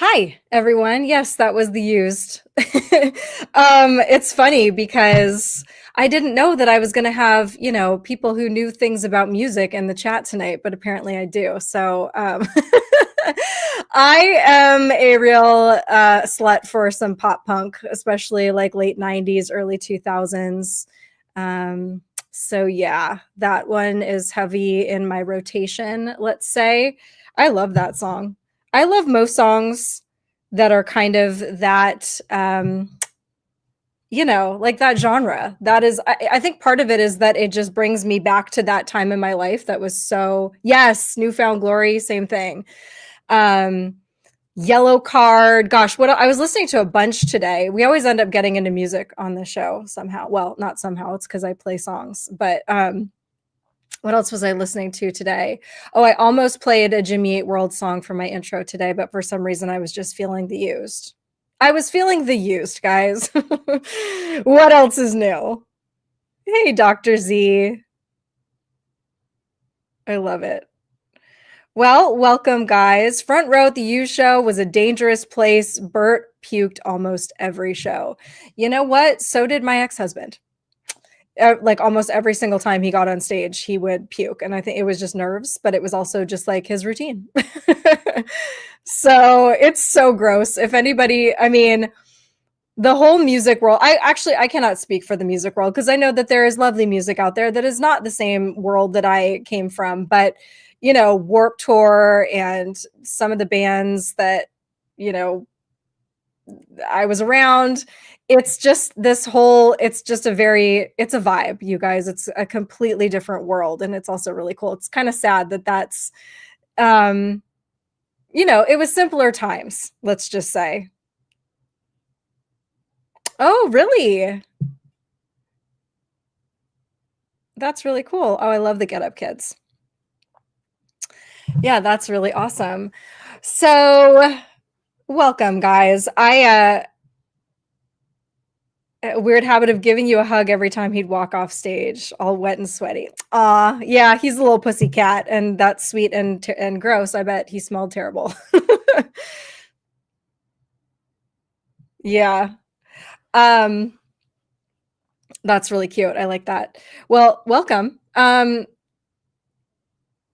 Hi, everyone. Yes, that was the used. It's funny because I didn't know that I was going to have, people who knew things about music in the chat tonight, but apparently I do. So, I am a real slut for some pop punk, especially like late 90s, early 2000s. Um, so, yeah, that one is heavy in my rotation, let's say. I love that song. I love most songs that are kind of that, like that genre. That is, I think part of it is that it just brings me back to that time in my life that was so, yes, Newfound Glory, same thing. Um, Yellow Card, gosh, what I was listening to a bunch today. We always end up getting into music on the show somehow. Well, not somehow, it's because I play songs, but what else was I listening to today? Oh, I almost played a Jimmy Eat World song for my intro today, but for some reason I was just feeling the used. I was feeling the used, guys. What else is new? Hey, Dr. Z. I love it. Well, welcome, guys. Front row at the U show was a dangerous place. Bert puked almost every show. You know what? So did my ex husband. Like almost every single time he got on stage, he would puke. And I think it was just nerves, but it was also just like his routine. So it's so gross. If anybody, I mean, the whole music world, I cannot speak for the music world because I know that there is lovely music out there that is not the same world that I came from. But, Warp Tour and some of the bands that, you know, I was around. It's just this whole, it's just it's a vibe, you guys. It's a completely different world. And it's also really cool. It's kind of sad that um, it was simpler times, let's just say. Oh, really? That's really cool. Oh, I love the Get Up Kids. Yeah, that's really awesome. So, welcome, guys. I a weird habit of giving you a hug every time he'd walk off stage, all wet and sweaty. Aw, yeah, he's a little pussy cat, and that's sweet and gross. I bet he smelled terrible. Yeah. Um, that's really cute. I like that. Well, welcome.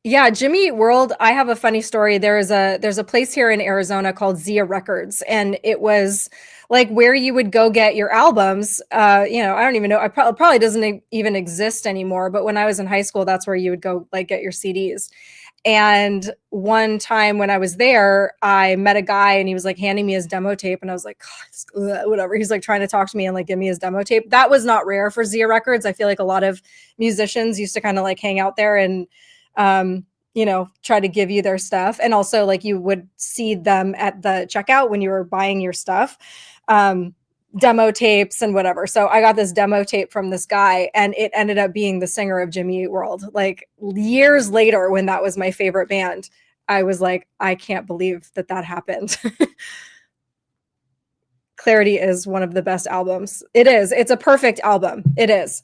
Yeah, Jimmy Eat World, I have a funny story. There's a place here in Arizona called Zia Records, and it was like where you would go get your albums. I don't even know. Probably doesn't even exist anymore, but when I was in high school, that's where you would go like get your CDs. And one time when I was there, I met a guy and he was like handing me his demo tape, and I was like, "God, whatever." He's like trying to talk to me and like give me his demo tape. That was not rare for Zia Records. I feel like a lot of musicians used to kind of like hang out there and um, try to give you their stuff. And also like you would see them at the checkout when you were buying your stuff. Demo tapes and whatever. So I got this demo tape from this guy and it ended up being the singer of Jimmy Eat World. Like years later, when that was my favorite band, I was like, I can't believe that that happened. Clarity is one of the best albums. It is. It's a perfect album. It is.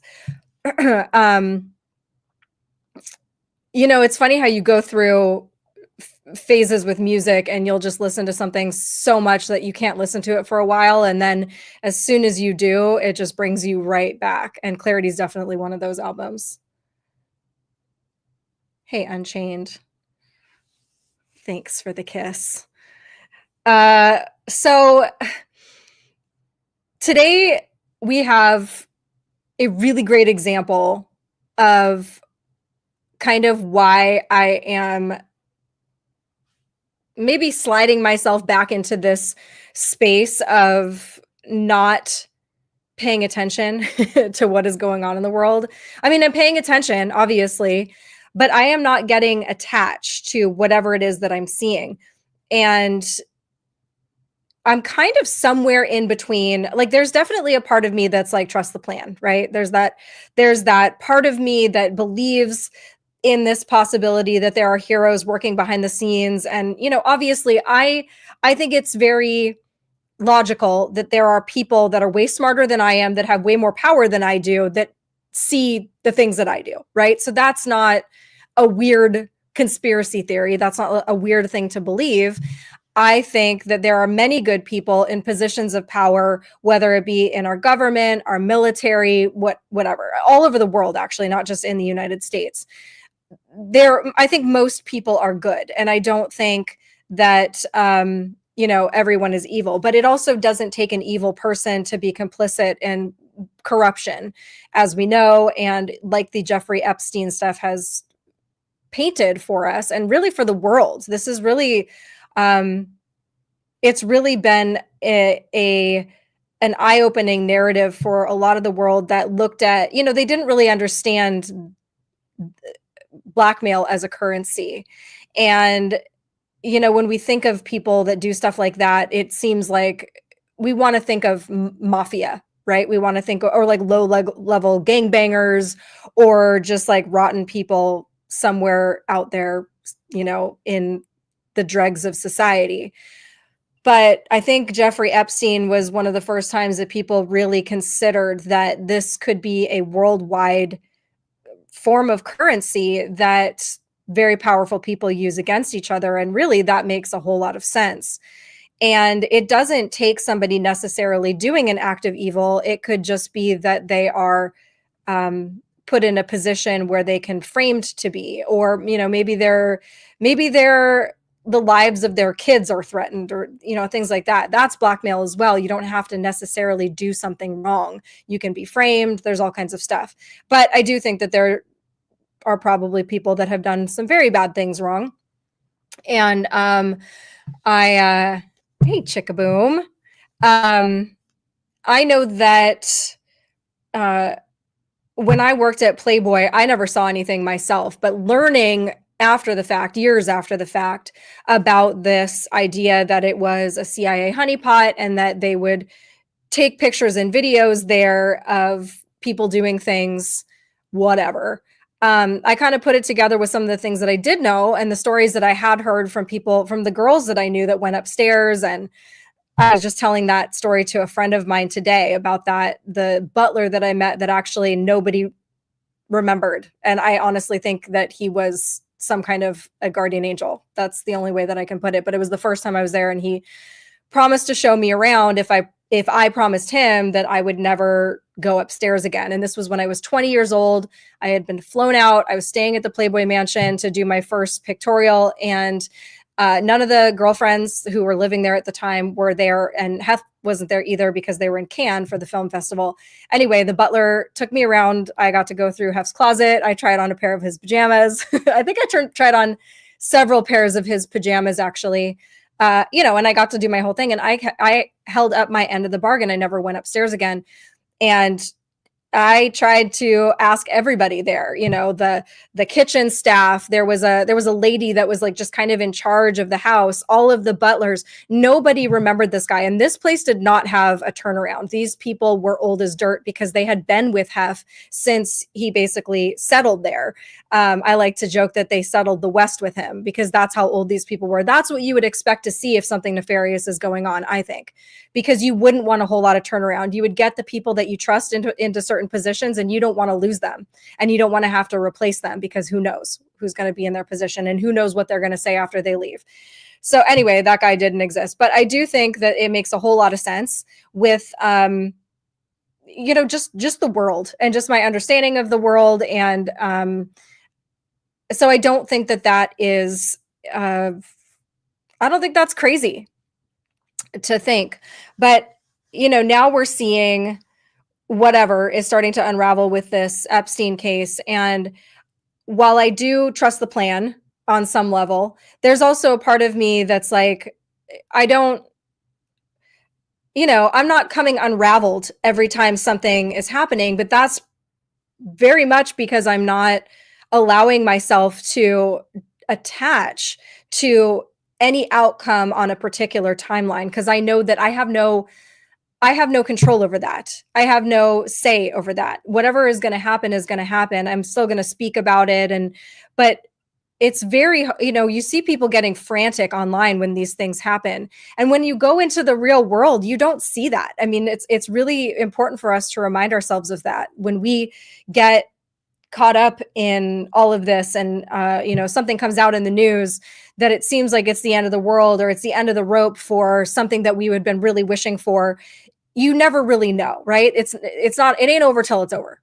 um, it's funny how you go through phases with music and you'll just listen to something so much that you can't listen to it for a while, and then as soon as you do, it just brings you right back, and Clarity is definitely one of those albums. Hey, Unchained, thanks for the kiss. So today we have a really great example of kind of why I am maybe sliding myself back into this space of not paying attention to what is going on in the world. I mean, I'm paying attention, obviously, but I am not getting attached to whatever it is that I'm seeing. And I'm kind of somewhere in between. Like there's definitely a part of me that's like trust the plan, right? There's that part of me that believes in this possibility that there are heroes working behind the scenes, and obviously I think it's very logical that there are people that are way smarter than I am, that have way more power than I do, that see the things that I do, right? So that's not a weird conspiracy theory. That's not a weird thing to believe. I think that there are many good people in positions of power, whether it be in our government, our military, whatever, all over the world, actually, not just in the United States. I think most people are good, and I don't think that everyone is evil. But it also doesn't take an evil person to be complicit in corruption, as we know, and like the Jeffrey Epstein stuff has painted for us, and really for the world. This is really, it's really been an eye-opening narrative for a lot of the world that looked at, they didn't really understand blackmail as a currency. And, when we think of people that do stuff like that, it seems like we want to think of mafia, right? We want to think, or like low level gangbangers, or just like rotten people somewhere out there, in the dregs of society. But I think Jeffrey Epstein was one of the first times that people really considered that this could be a worldwide form of currency that very powerful people use against each other. And really, that makes a whole lot of sense. And it doesn't take somebody necessarily doing an act of evil. It could just be that they are put in a position where they can framed to be, or maybe the lives of their kids are threatened, or things like that. That's blackmail as well. You don't have to necessarily do something wrong. You can be framed. There's all kinds of stuff. But I do think that there are probably people that have done some very bad things wrong. And hey, Chickaboom. I know that when I worked at Playboy, I never saw anything myself, but learning after the fact, years after the fact, about this idea that it was a CIA honeypot, and that they would take pictures and videos there of people doing things, whatever. I kind of put it together with some of the things that I did know, and the stories that I had heard from people, from the girls that I knew that went upstairs. And I was just telling that story to a friend of mine today about the butler that I met that actually nobody remembered. And I honestly think that he was some kind of a guardian angel. That's the only way that I can put it. But it was the first time I was there, and he promised to show me around if I promised him that I would never go upstairs again. And this was when I was 20 years old. I had been flown out. I was staying at the Playboy Mansion to do my first pictorial, and none of the girlfriends who were living there at the time were there, and Hef wasn't there either because they were in Cannes for the film festival. Anyway, the butler took me around. I got to go through Hef's closet. I tried on a pair of his pajamas. I think I tried on several pairs of his pajamas, actually. And I got to do my whole thing, and I held up my end of the bargain. I never went upstairs again. And I tried to ask everybody there, the kitchen staff. There was a lady that was like just kind of in charge of the house, all of the butlers. Nobody remembered this guy. And this place did not have a turnaround. These people were old as dirt because they had been with Hef since he basically settled there. I like to joke that they settled the West with him, because that's how old these people were. That's what you would expect to see if something nefarious is going on, I think, because you wouldn't want a whole lot of turnaround. You would get the people that you trust into certain positions, and you don't want to lose them, and you don't want to have to replace them, because who knows who's going to be in their position, and who knows what they're going to say after they leave. So anyway, that guy didn't exist. But I do think that it makes a whole lot of sense with just the world, and just my understanding of the world. And so I don't think that is I don't think that's crazy to think. But now we're seeing whatever is starting to unravel with this Epstein case. And while I do trust the plan on some level, there's also a part of me that's like, I'm not coming unraveled every time something is happening, but that's very much because I'm not allowing myself to attach to any outcome on a particular timeline, because I know that I have no control over that. I have no say over that. Whatever is going to happen is going to happen. I'm still going to speak about it. But it's very, you see people getting frantic online when these things happen. And when you go into the real world, you don't see that. I mean, it's really important for us to remind ourselves of that. When we get caught up in all of this, and something comes out in the news that it seems like it's the end of the world, or it's the end of the rope for something that we had been really wishing for. You never really know, right? It ain't over till it's over.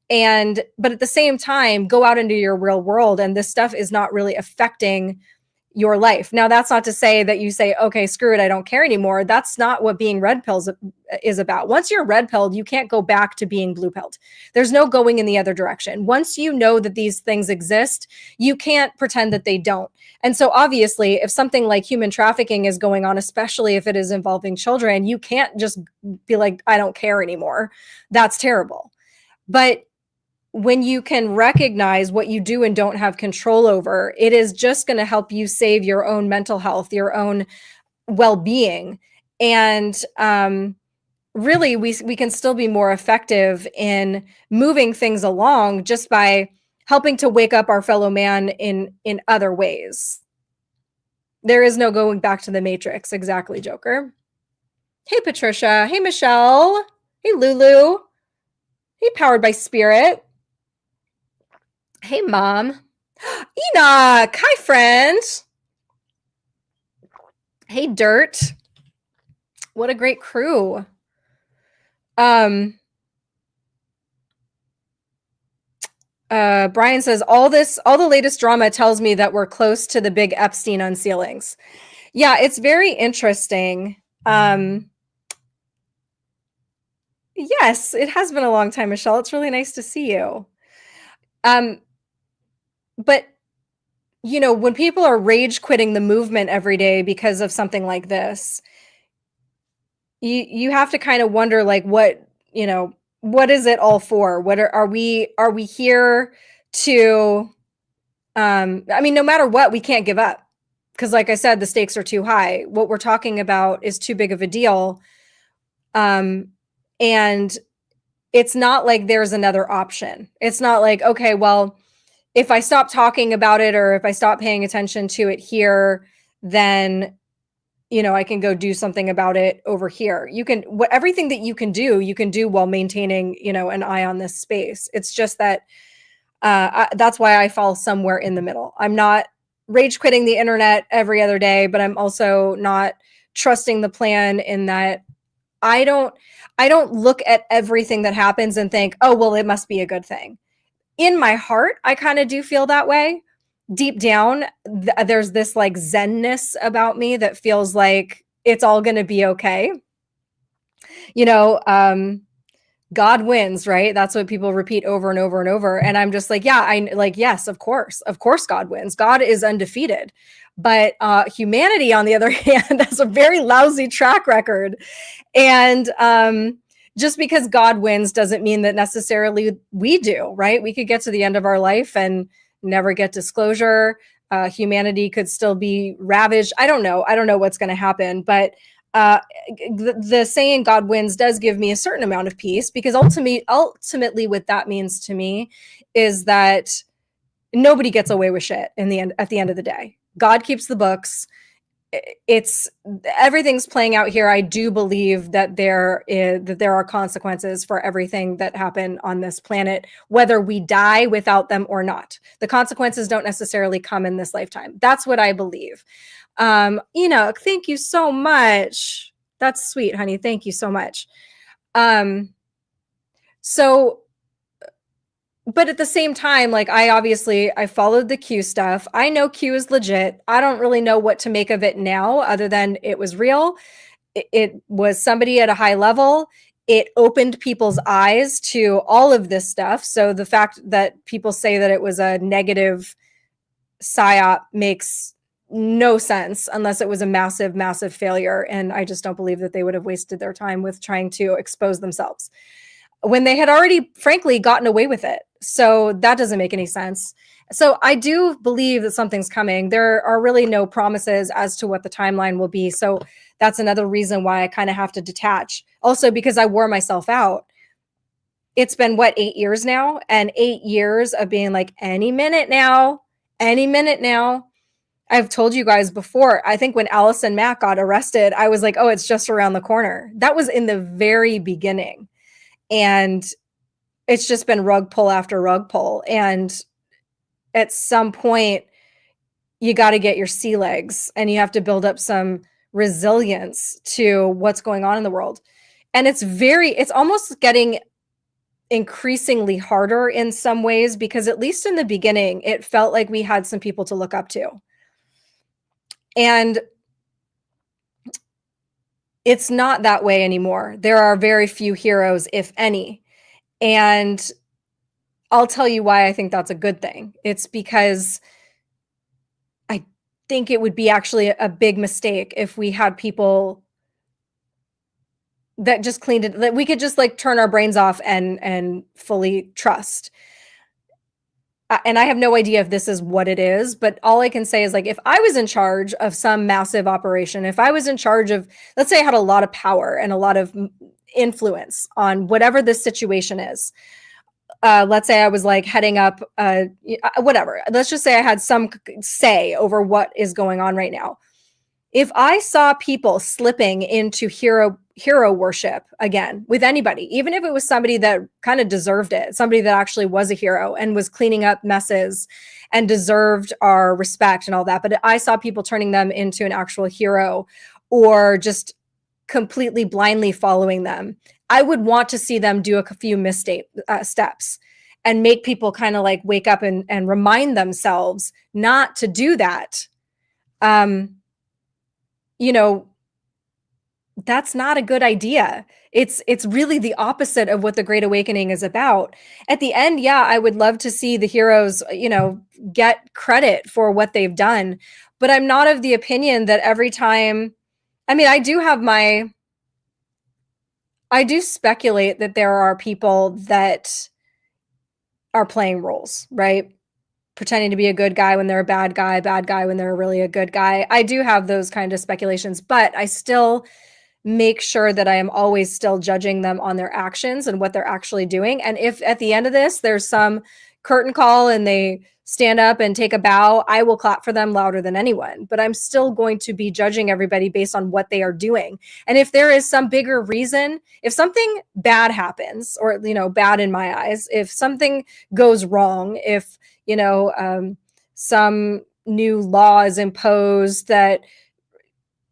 But at the same time, go out into your real world, and this stuff is not really affecting your life. Now, that's not to say that you say, okay, screw it, I don't care anymore. That's not what being red pills is about. Once you're red pilled, you can't go back to being blue pilled. There's no going in the other direction. Once you know that these things exist, you can't pretend that they don't. And so obviously, if something like human trafficking is going on, especially if it is involving children, you can't just be like, I don't care anymore. That's terrible. But when you can recognize what you do and don't have control over, it is just going to help you save your own mental health, your own well-being. And really, we can still be more effective in moving things along just by helping to wake up our fellow man in other ways. There is no going back to the matrix. Exactly, Joker. Hey, Patricia. Hey, Michelle. Hey, Lulu. Hey, Powered by Spirit. Hey, Mom. Enoch. Hi, friend. Hey, Dirt. What a great crew. Brian says, all the latest drama tells me that we're close to the big Epstein unsealings. Yeah, it's very interesting. Yes, it has been a long time, Michelle. It's really nice to see you. But, when people are rage quitting the movement every day because of something like this, you have to kind of wonder, like, what is it all for? What are we here to, no matter what, we can't give up. Because like I said, the stakes are too high. What we're talking about is too big of a deal. And it's not like there's another option. It's not like, okay, well, if I stop talking about it, or if I stop paying attention to it here, then, I can go do something about it over here. Everything that you can do while maintaining, an eye on this space. It's just that that's why I fall somewhere in the middle. I'm not rage quitting the internet every other day, but I'm also not trusting the plan in that I don't look at everything that happens and think, oh, well, it must be a good thing. In my heart, I kind of do feel that way. Deep down, there's this like zenness about me that feels like it's all going to be okay. God wins, right? That's what people repeat over and over and over. And I'm just like, yeah, yes, of course God wins. God is undefeated. But humanity, on the other hand, has a very lousy track record. And just because God wins doesn't mean that necessarily we do, right? We could get to the end of our life and never get disclosure. Humanity could still be ravaged. I don't know what's going to happen, but the saying God wins does give me a certain amount of peace, because ultimately what that means to me is that nobody gets away with shit at the end of the day. God keeps the books. Everything's playing out here. I do believe that there are consequences for everything that happened on this planet, whether we die without them or not. The consequences don't necessarily come in this lifetime. That's what I believe. Enoch, thank you so much. That's sweet, honey. Thank you so much. But at the same time, like, I followed the Q stuff. I know Q is legit. I don't really know what to make of it now, other than it was real. It was somebody at a high level. It opened people's eyes to all of this stuff. So the fact that people say that it was a negative psyop makes no sense, unless it was a massive, massive failure. And I just don't believe that they would have wasted their time with trying to expose themselves when they had already, frankly, gotten away with it. So that doesn't make any sense. So I do believe that something's coming. There are really no promises as to what the timeline will be. So that's another reason why I kind of have to detach. Also, because I wore myself out. It's been, 8 years now? And 8 years of being like, any minute now. I've told you guys before, I think when Allison Mack got arrested, I was like, oh, it's just around the corner. That was in the very beginning. And it's just been rug pull after rug pull. And at some point, you got to get your sea legs and you have to build up some resilience to what's going on in the world. And it's almost getting increasingly harder in some ways, because at least in the beginning, it felt like we had some people to look up to. And it's not that way anymore. There are very few heroes, if any. And I'll tell you why I think that's a good thing. It's because I think it would be actually a big mistake if we had people that just cleaned it, that we could just like turn our brains off and fully trust. And I have no idea if this is what it is, but all I can say is, like, if I was in charge of some massive operation, if I was in charge of, let's say I had a lot of power and a lot of influence on whatever this situation is. Let's say I was like heading up, whatever. Let's just say I had some say over what is going on right now. If I saw people slipping into hero worship again with anybody, even if it was somebody that kind of deserved it, somebody that actually was a hero and was cleaning up messes and deserved our respect and all that, but I saw people turning them into an actual hero or just completely blindly following them, I would want to see them do a few steps and make people kind of like wake up and remind themselves not to do that. You know, that's not a good idea. It's really the opposite of what the Great Awakening is about. At the end, yeah, I would love to see the heroes, get credit for what they've done, but I'm not of the opinion that every time, I mean, I do speculate that there are people that are playing roles, right? Pretending to be a good guy when they're a bad guy when they're really a good guy. I do have those kind of speculations, but I still make sure that I am always still judging them on their actions and what they're actually doing. And if at the end of this, there's some curtain call and they stand up and take a bow, I will clap for them louder than anyone. But I'm still going to be judging everybody based on what they are doing. And if there is some bigger reason, if something bad happens, or, bad in my eyes, if something goes wrong, if, some new law is imposed that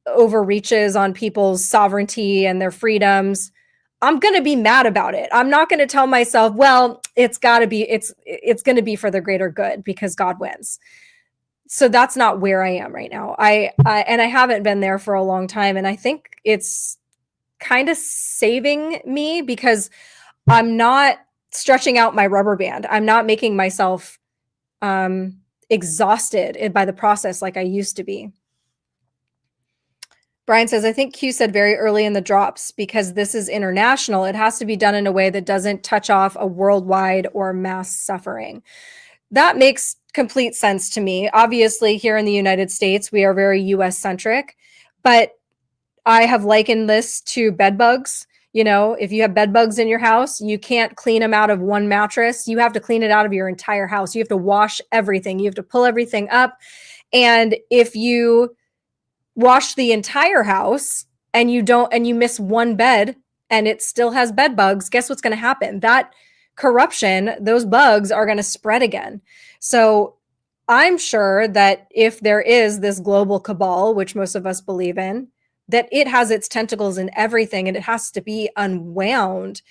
overreaches on people's sovereignty and their freedoms, I'm going to be mad about it. I'm not going to tell myself, well, it's going to be for the greater good because God wins. So that's not where I am right now. And I haven't been there for a long time. And I think it's kind of saving me because I'm not stretching out my rubber band. I'm not making myself exhausted by the process like I used to be. Brian says, I think Q said very early in the drops, because this is international, it has to be done in a way that doesn't touch off a worldwide or mass suffering. That makes complete sense to me. Obviously, here in the United States, we are very US centric, but I have likened this to bed bugs. If you have bed bugs in your house, you can't clean them out of one mattress. You have to clean it out of your entire house. You have to wash everything. You have to pull everything up. And if you wash the entire house and you miss one bed and it still has bed bugs, guess what's going to happen? That corruption, those bugs are going to spread again. So I'm sure that if there is this global cabal, which most of us believe in, that it has its tentacles in everything and it has to be unwound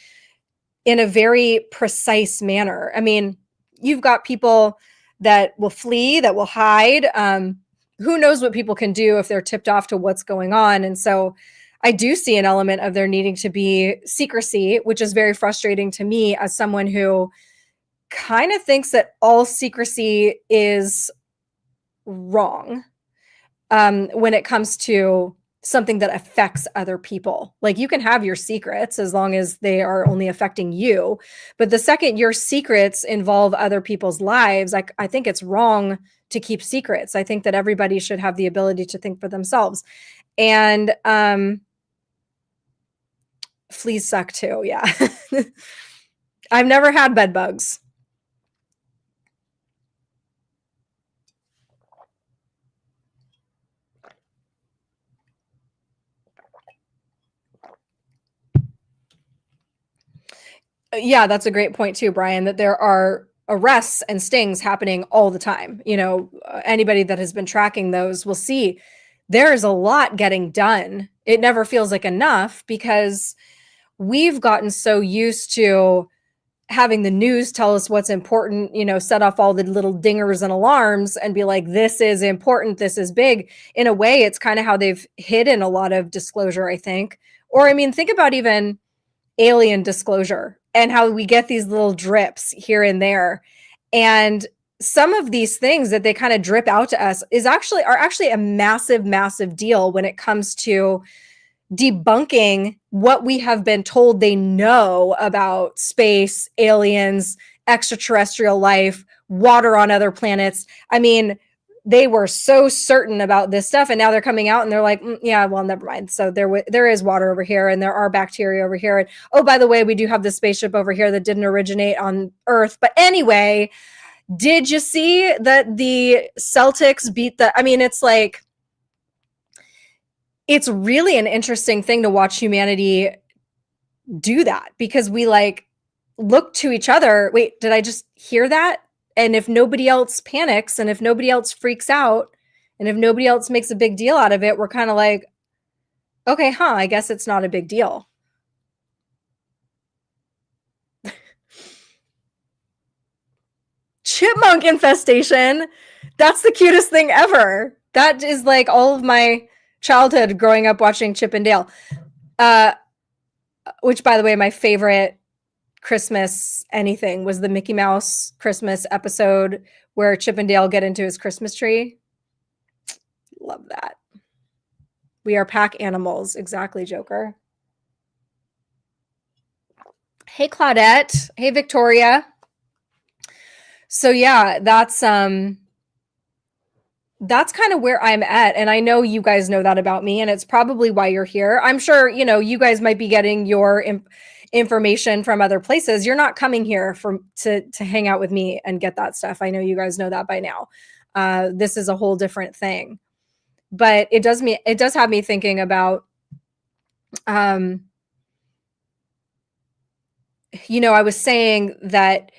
in a very precise manner. I mean, you've got people that will flee, that will hide. Who knows what people can do if they're tipped off to what's going on. And so I do see an element of there needing to be secrecy, which is very frustrating to me as someone who kind of thinks that all secrecy is wrong when it comes to something that affects other people. Like, you can have your secrets as long as they are only affecting you. But the second your secrets involve other people's lives, I think it's wrong to keep secrets. I think that everybody should have the ability to think for themselves. And fleas suck too. Yeah. I've never had bed bugs. Yeah, that's a great point too, Brian, that there are arrests and stings happening all the time. Anybody that has been tracking those will see there's a lot getting done. It never feels like enough because we've gotten so used to having the news tell us what's important, set off all the little dingers and alarms and be like, this is important, this is big. In a way, it's kind of how they've hidden a lot of disclosure, I think. Or, I mean, think about even alien disclosure and how we get these little drips here and there. And some of these things that they kind of drip out to us are actually a massive, massive deal when it comes to debunking what we have been told they know about space, aliens, extraterrestrial life, water on other planets. I mean, they were so certain about this stuff, and now they're coming out and they're like, yeah, well, never mind. So there is water over here, and there are bacteria over here. And oh, by the way, we do have this spaceship over here that didn't originate on Earth. But anyway, did you see that the Celtics beat the? I mean, it's like, it's really an interesting thing to watch humanity do that, because we like look to each other. Wait, did I just hear that? And if nobody else panics, and if nobody else freaks out, and if nobody else makes a big deal out of it, we're kind of like, okay, I guess it's not a big deal. Chipmunk infestation. That's the cutest thing ever. That is like all of my childhood growing up watching Chip and Dale. Which, by the way, my favorite Christmas anything was the Mickey Mouse Christmas episode where Chip and Dale get into his Christmas tree. Love that. We are pack animals. Exactly, Joker. Hey, Claudette. Hey, Victoria. So yeah, that's kind of where I'm at. And I know you guys know that about me, and it's probably why you're here. I'm sure, you guys might be getting your information from other places. You're not coming here to hang out with me and get that stuff. I know you guys know that by now. This is a whole different thing. But it does have me thinking about, I was saying that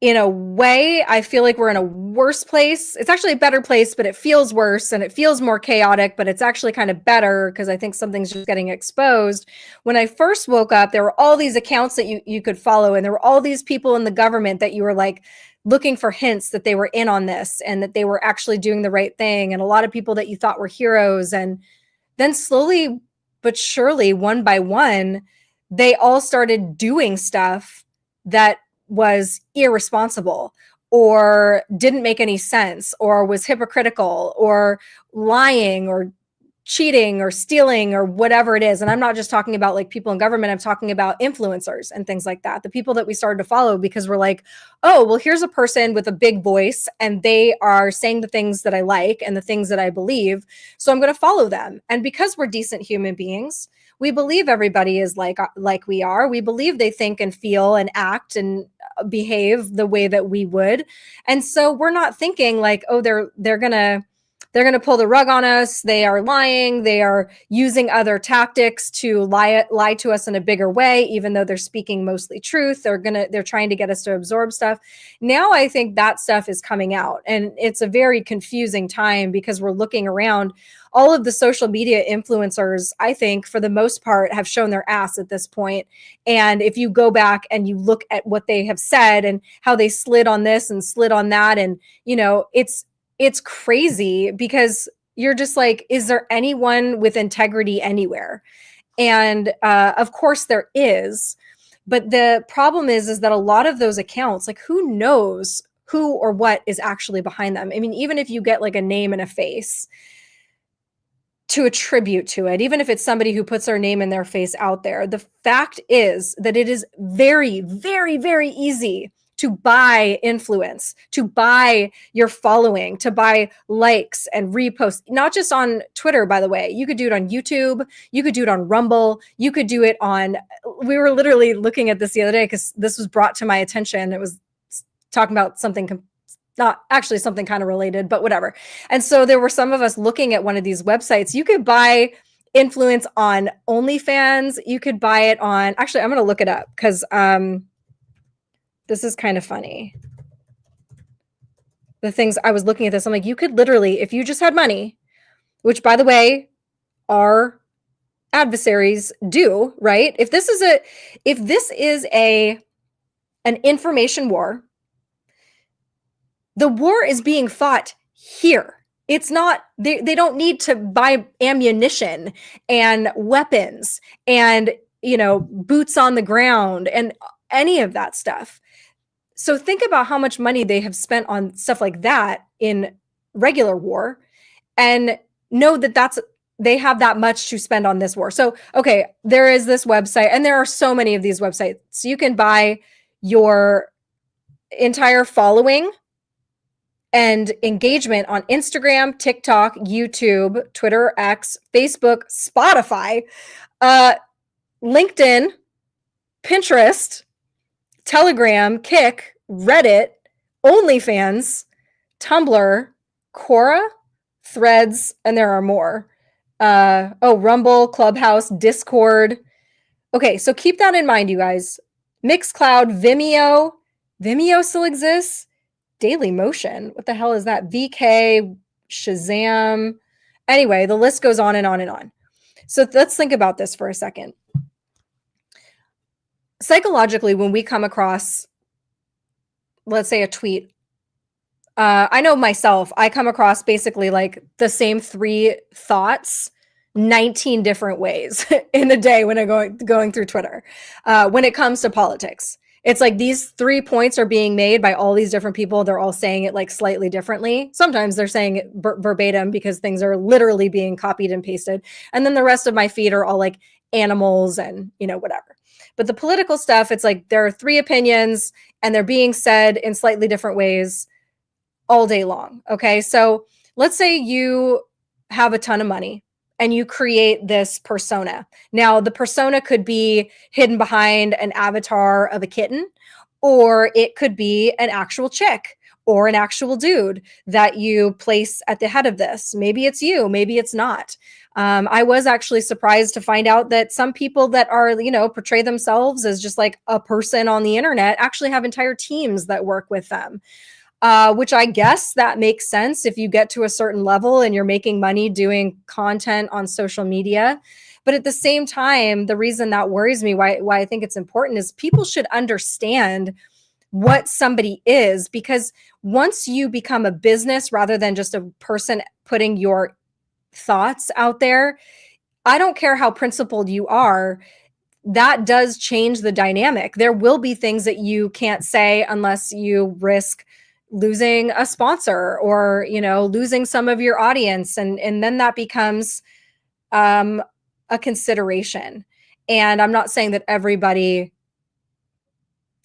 in a way, I feel like we're in a worse place. It's actually a better place, but it feels worse and it feels more chaotic, but it's actually kind of better because I think something's just getting exposed. When I first woke up, there were all these accounts that you could follow, and there were all these people in the government that you were like looking for hints that they were in on this and that they were actually doing the right thing, and a lot of people that you thought were heroes. And then slowly but surely, one by one, they all started doing stuff that was irresponsible or didn't make any sense or was hypocritical or lying or cheating or stealing or whatever it is. And I'm not just talking about like people in government. I'm talking about influencers and things like that. The people that we started to follow because we're like, oh, well, here's a person with a big voice and they are saying the things that I like and the things that I believe. So I'm going to follow them. And because we're decent human beings, we believe everybody is like we are. We believe they think and feel and act and behave the way that we would. And so we're not thinking like, oh, they're going to pull the rug on us. They are lying. They are using other tactics to lie to us in a bigger way, even though they're speaking mostly truth. They're trying to get us to absorb stuff. Now I think that stuff is coming out, and it's a very confusing time because we're looking around. All of the social media influencers, I think, for the most part, have shown their ass at this point. And if you go back and you look at what they have said and how they slid on this and slid on that, and it's crazy because you're just like, is there anyone with integrity anywhere? And of course there is. But the problem is that a lot of those accounts, like, who knows who or what is actually behind them? I mean, even if you get like a name and a face to attribute to it, even if it's somebody who puts their name and their face out there, the fact is that it is very, very, very easy to buy influence, to buy your following, to buy likes and reposts, not just on Twitter, by the way. You could do it on YouTube. You could do it on Rumble. You could do it on, we were literally looking at this the other day because this was brought to my attention. It was talking about something not actually something kind of related, but whatever. And so there were some of us looking at one of these websites. You could buy influence on OnlyFans. You could buy it on, actually, I'm going to look it up because This is kind of funny. The things I was looking at this, I'm like, you could literally, if you just had money, which by the way, our adversaries do, right? If this is an information war, the war is being fought here. It's not, they don't need to buy ammunition and weapons and, boots on the ground and any of that stuff. So think about how much money they have spent on stuff like that in regular war, and know that they have that much to spend on this war. So, okay, there is this website, and there are so many of these websites. So you can buy your entire following and engagement on Instagram, TikTok, YouTube, Twitter, X, Facebook, Spotify, LinkedIn, Pinterest, Telegram, Kick, Reddit, OnlyFans, Tumblr, Quora, Threads, and there are more. Rumble, Clubhouse, Discord. Okay, so keep that in mind, you guys. Mixcloud, Vimeo. Vimeo still exists. Daily Motion. What the hell is that? VK, Shazam. Anyway, the list goes on and on and on. So let's think about this for a second. Psychologically, when we come across, let's say, a tweet, I know myself, I come across basically like the same 3 thoughts 19 different ways in a day when I'm going through Twitter. When it comes to politics, it's like these 3 points are being made by all these different people. They're all saying it like slightly differently. Sometimes they're saying it verbatim because things are literally being copied and pasted. And then the rest of my feed are all like animals and, whatever. But the political stuff, it's like there are 3 opinions and they're being said in slightly different ways all day long. Okay. So let's say you have a ton of money and you create this persona. Now, the persona could be hidden behind an avatar of a kitten, or it could be an actual chick or an actual dude that you place at the head of this. Maybe it's you, maybe it's not. I was actually surprised to find out that some people that are, portray themselves as just like a person on the internet actually have entire teams that work with them. Which I guess that makes sense if you get to a certain level and you're making money doing content on social media. But at the same time, the reason that worries me, why I think it's important, is people should understand what somebody is, because once you become a business rather than just a person putting your thoughts out there, I don't care how principled you are, that does change the dynamic. There will be things that you can't say unless you risk losing a sponsor or, losing some of your audience. And then that becomes a consideration. And I'm not saying that everybody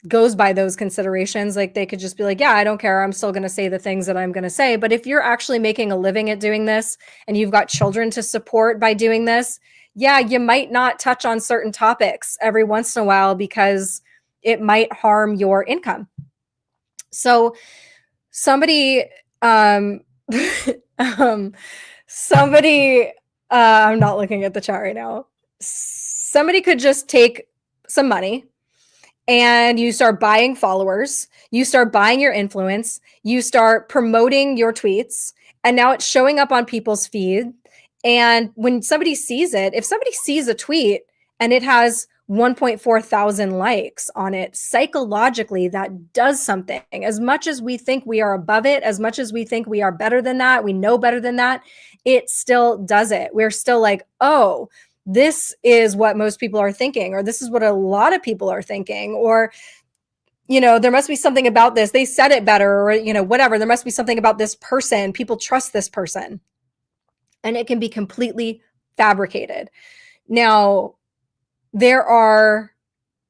goes by those considerations. Like they could just be like, yeah, I don't care. I'm still going to say the things that I'm going to say. But if you're actually making a living at doing this and you've got children to support by doing this, yeah, you might not touch on certain topics every once in a while because it might harm your income. So somebody, I'm not looking at the chat right now. Somebody could just take some money and you start buying followers, you start buying your influence, you start promoting your tweets, and now it's showing up on people's feed. And when somebody sees it, if somebody sees a tweet and it has 1.4 thousand likes on it, psychologically, that does something. As much as we think we are above it, as much as we think we are better than that, we know better than that, it still does it. We're still like, oh, this is what most people are thinking, or this is what a lot of people are thinking, or, there must be something about this. They said it better, or, whatever. There must be something about this person. People trust this person. And it can be completely fabricated. Now, there are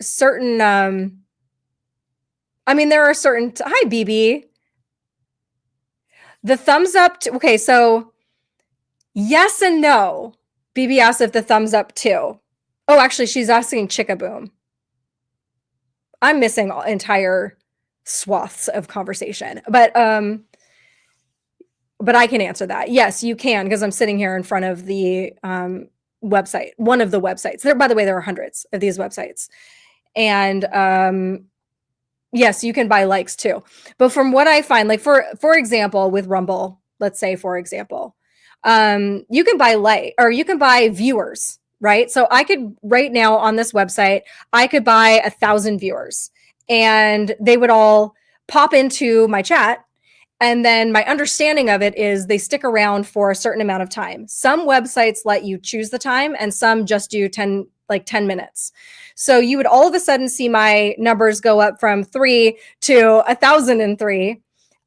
certain, hi, BB. The thumbs up, okay, so yes and no. BB asked if the thumbs up too. Oh, actually, she's asking Chickaboom. I'm missing entire swaths of conversation, but I can answer that. Yes, you can, because I'm sitting here in front of the website, one of the websites. By the way, there are hundreds of these websites. And Yes, you can buy likes too. But from what I find, like for example, with Rumble, let's say for example, you can buy like or you can buy viewers, right? So I could right now on this website, I could buy 1,000 viewers, and they would all pop into my chat. And then my understanding of it is they stick around for a certain amount of time. Some websites let you choose the time, and some just do 10 minutes. So you would all of a sudden see my numbers go up from 3 to 1,003.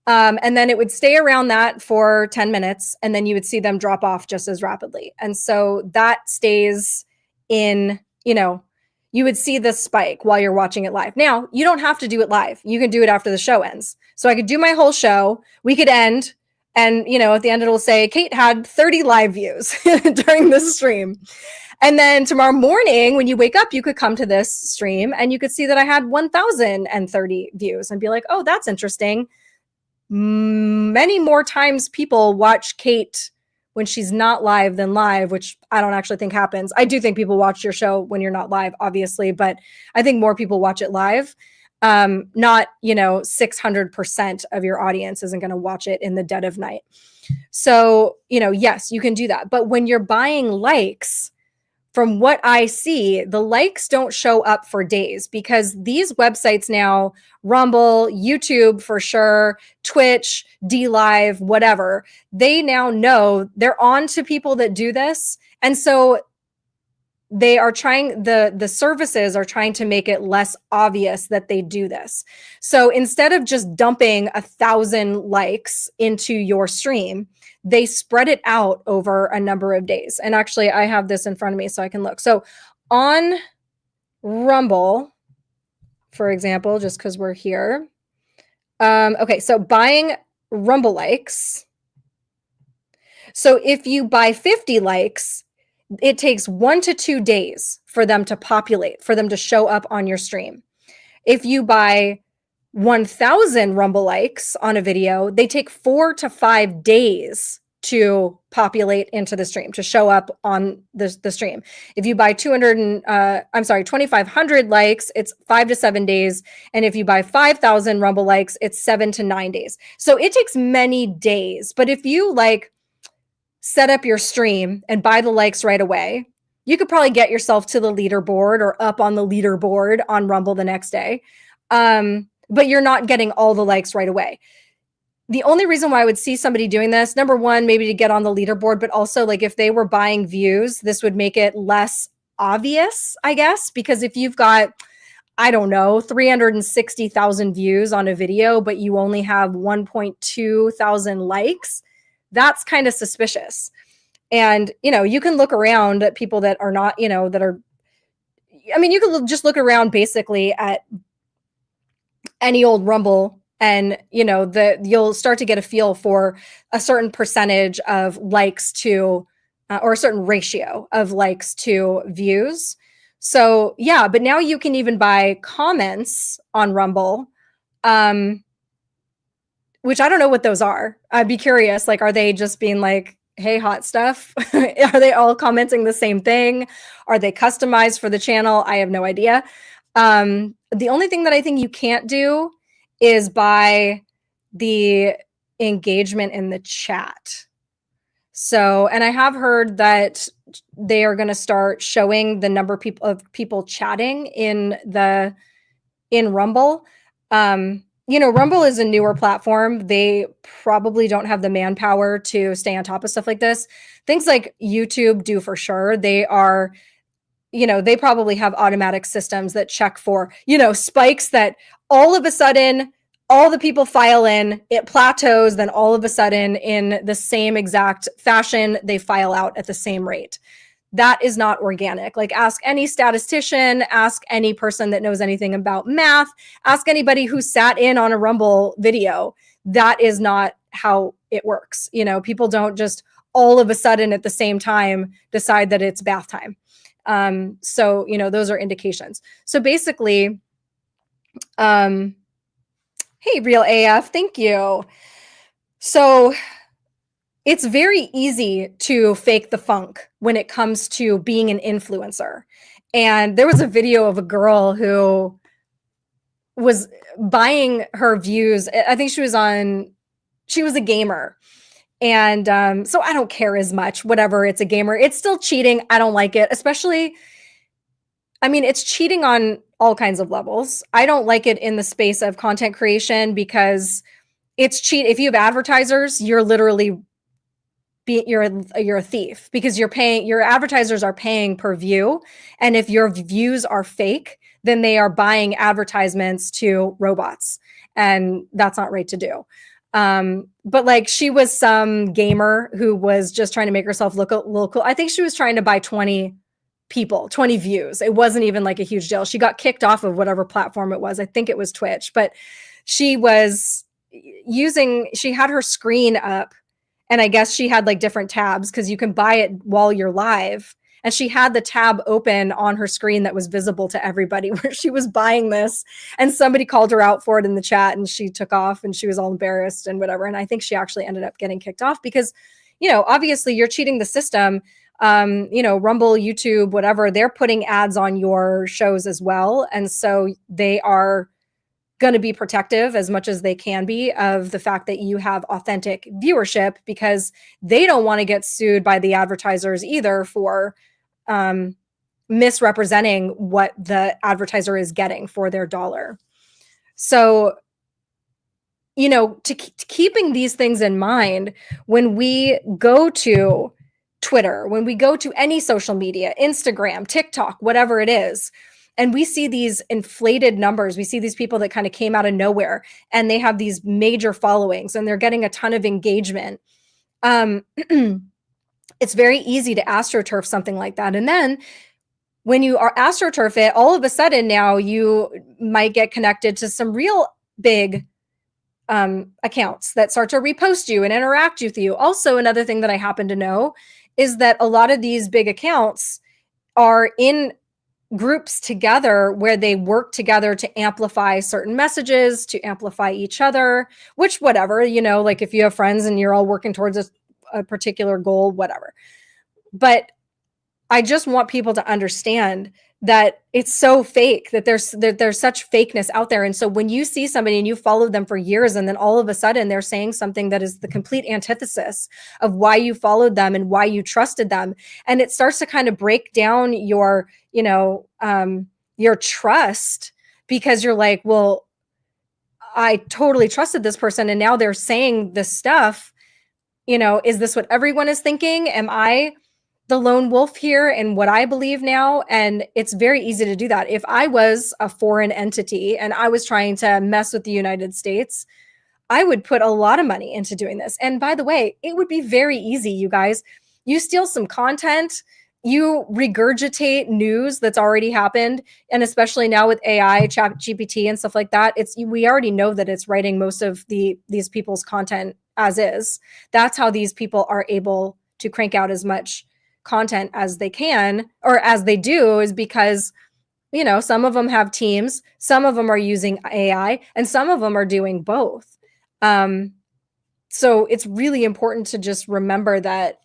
And then it would stay around that for 10 minutes, and then you would see them drop off just as rapidly. And so that stays in, you would see the spike while you're watching it live. Now, you don't have to do it live. You can do it after the show ends. So I could do my whole show. We could end, and at the end it'll say Kate had 30 live views during the stream. And then tomorrow morning when you wake up, you could come to this stream and you could see that I had 1,030 views and be like, "Oh, that's interesting." Many more times people watch Kate when she's not live than live, which I don't actually think happens. I do think people watch your show when you're not live, obviously, but I think more people watch it live. Not 600% of your audience isn't going to watch it in the dead of night. So yes, you can do that. But when you're buying likes, from what I see, the likes don't show up for days, because these websites now, Rumble, YouTube for sure, Twitch, DLive, whatever, they now know they're on to people that do this. And so they are trying, the services are trying to make it less obvious that they do this. So instead of just dumping 1,000 likes into your stream, they spread it out over a number of days. And actually, I have this in front of me so I can look. So on Rumble, for example, just because we're here. Okay, so buying Rumble likes. So if you buy 50 likes, it takes 1 to 2 days for them to populate, for them to show up on your stream. If you buy 1,000 Rumble likes on a video, they take 4 to 5 days to populate into the stream, to show up on the stream. If you buy 2,500 likes, it's 5 to 7 days. And if you buy 5,000 Rumble likes, it's 7 to 9 days. So it takes many days. But if you set up your stream and buy the likes right away, you could probably get yourself to the leaderboard or up on the leaderboard on Rumble the next day. But you're not getting all the likes right away. The only reason why I would see somebody doing this, number one, maybe to get on the leaderboard, but also if they were buying views, this would make it less obvious, I guess, because if you've got, I don't know, 360,000 views on a video, but you only have 1.2 thousand likes, that's kind of suspicious. And, you can look around at people that are not, you can just look around basically at any old Rumble, and you'll start to get a feel for a certain percentage of likes to or a certain ratio of likes to views. So yeah, but now you can even buy comments on Rumble, which I don't know what those are. I'd be curious, are they just being hey, hot stuff? Are they all commenting the same thing? Are they customized for the channel? I have no idea. The only thing that I think you can't do is buy the engagement in the chat. So, and I have heard that they are going to start showing the number of people chatting in Rumble. Rumble is a newer platform. They probably don't have the manpower to stay on top of stuff like this. Things like YouTube do for sure. They are, they probably have automatic systems that check for, spikes that all of a sudden, all the people file in, it plateaus, then all of a sudden in the same exact fashion, they file out at the same rate. That is not organic. Ask any statistician, ask any person that knows anything about math, ask anybody who sat in on a Rumble video. That is not how it works. People don't just all of a sudden at the same time decide that it's bath time. So, those are indications. So basically, hey, Real AF, thank you. So it's very easy to fake the funk when it comes to being an influencer. And there was a video of a girl who was buying her views. I think she was a gamer. And so I don't care as much, whatever, it's a gamer. It's still cheating. I don't like it, especially, I mean, it's cheating on all kinds of levels. I don't like it in the space of content creation because it's cheat. If you have advertisers, you're literally you're a thief because your advertisers are paying per view, and if your views are fake, then they are buying advertisements to robots, and that's not right to do. But like, she was some gamer who was just trying to make herself look a little cool. I think she was trying to buy 20 people, 20 views. It wasn't even like a huge deal. She got kicked off of whatever platform it was. I think it was Twitch, but she was she had her screen up, and I guess she had like different tabs because you can buy it while you're live. And she had the tab open on her screen that was visible to everybody where she was buying this. And somebody called her out for it in the chat, and she took off and she was all embarrassed and whatever. And I think she actually ended up getting kicked off because, obviously you're cheating the system. Rumble, YouTube, whatever, they're putting ads on your shows as well. And so they are going to be protective as much as they can be of the fact that you have authentic viewership, because they don't want to get sued by the advertisers either for misrepresenting what the advertiser is getting for their dollar. So, keeping these things in mind, when we go to Twitter, when we go to any social media, Instagram, TikTok, whatever it is, and we see these inflated numbers, we see these people that kind of came out of nowhere and they have these major followings and they're getting a ton of engagement. It's very easy to AstroTurf something like that. And then when you are AstroTurf it, all of a sudden now you might get connected to some real big accounts that start to repost you and interact with you. Also, another thing that I happen to know is that a lot of these big accounts are in groups together where they work together to amplify certain messages, to amplify each other, which whatever, like if you have friends and you're all working towards a particular goal, whatever. But I just want people to understand that it's so fake, that there's such fakeness out there. And so when you see somebody and you followed them for years, and then all of a sudden they're saying something that is the complete antithesis of why you followed them and why you trusted them, and it starts to kind of break down your trust, because you're like, well, I totally trusted this person, and now they're saying this stuff. Is this what everyone is thinking? Am I the lone wolf here in what I believe now? And it's very easy to do that. If I was a foreign entity and I was trying to mess with the United States, I would put a lot of money into doing this. And by the way, it would be very easy, you guys. You steal some content, you regurgitate news that's already happened, and especially now with AI, Chat GPT and stuff like that, we already know that it's writing most of these people's content as is. That's how these people are able to crank out as much content as they can, or as they do, is because some of them have teams, some of them are using AI, and some of them are doing both. So it's really important to just remember that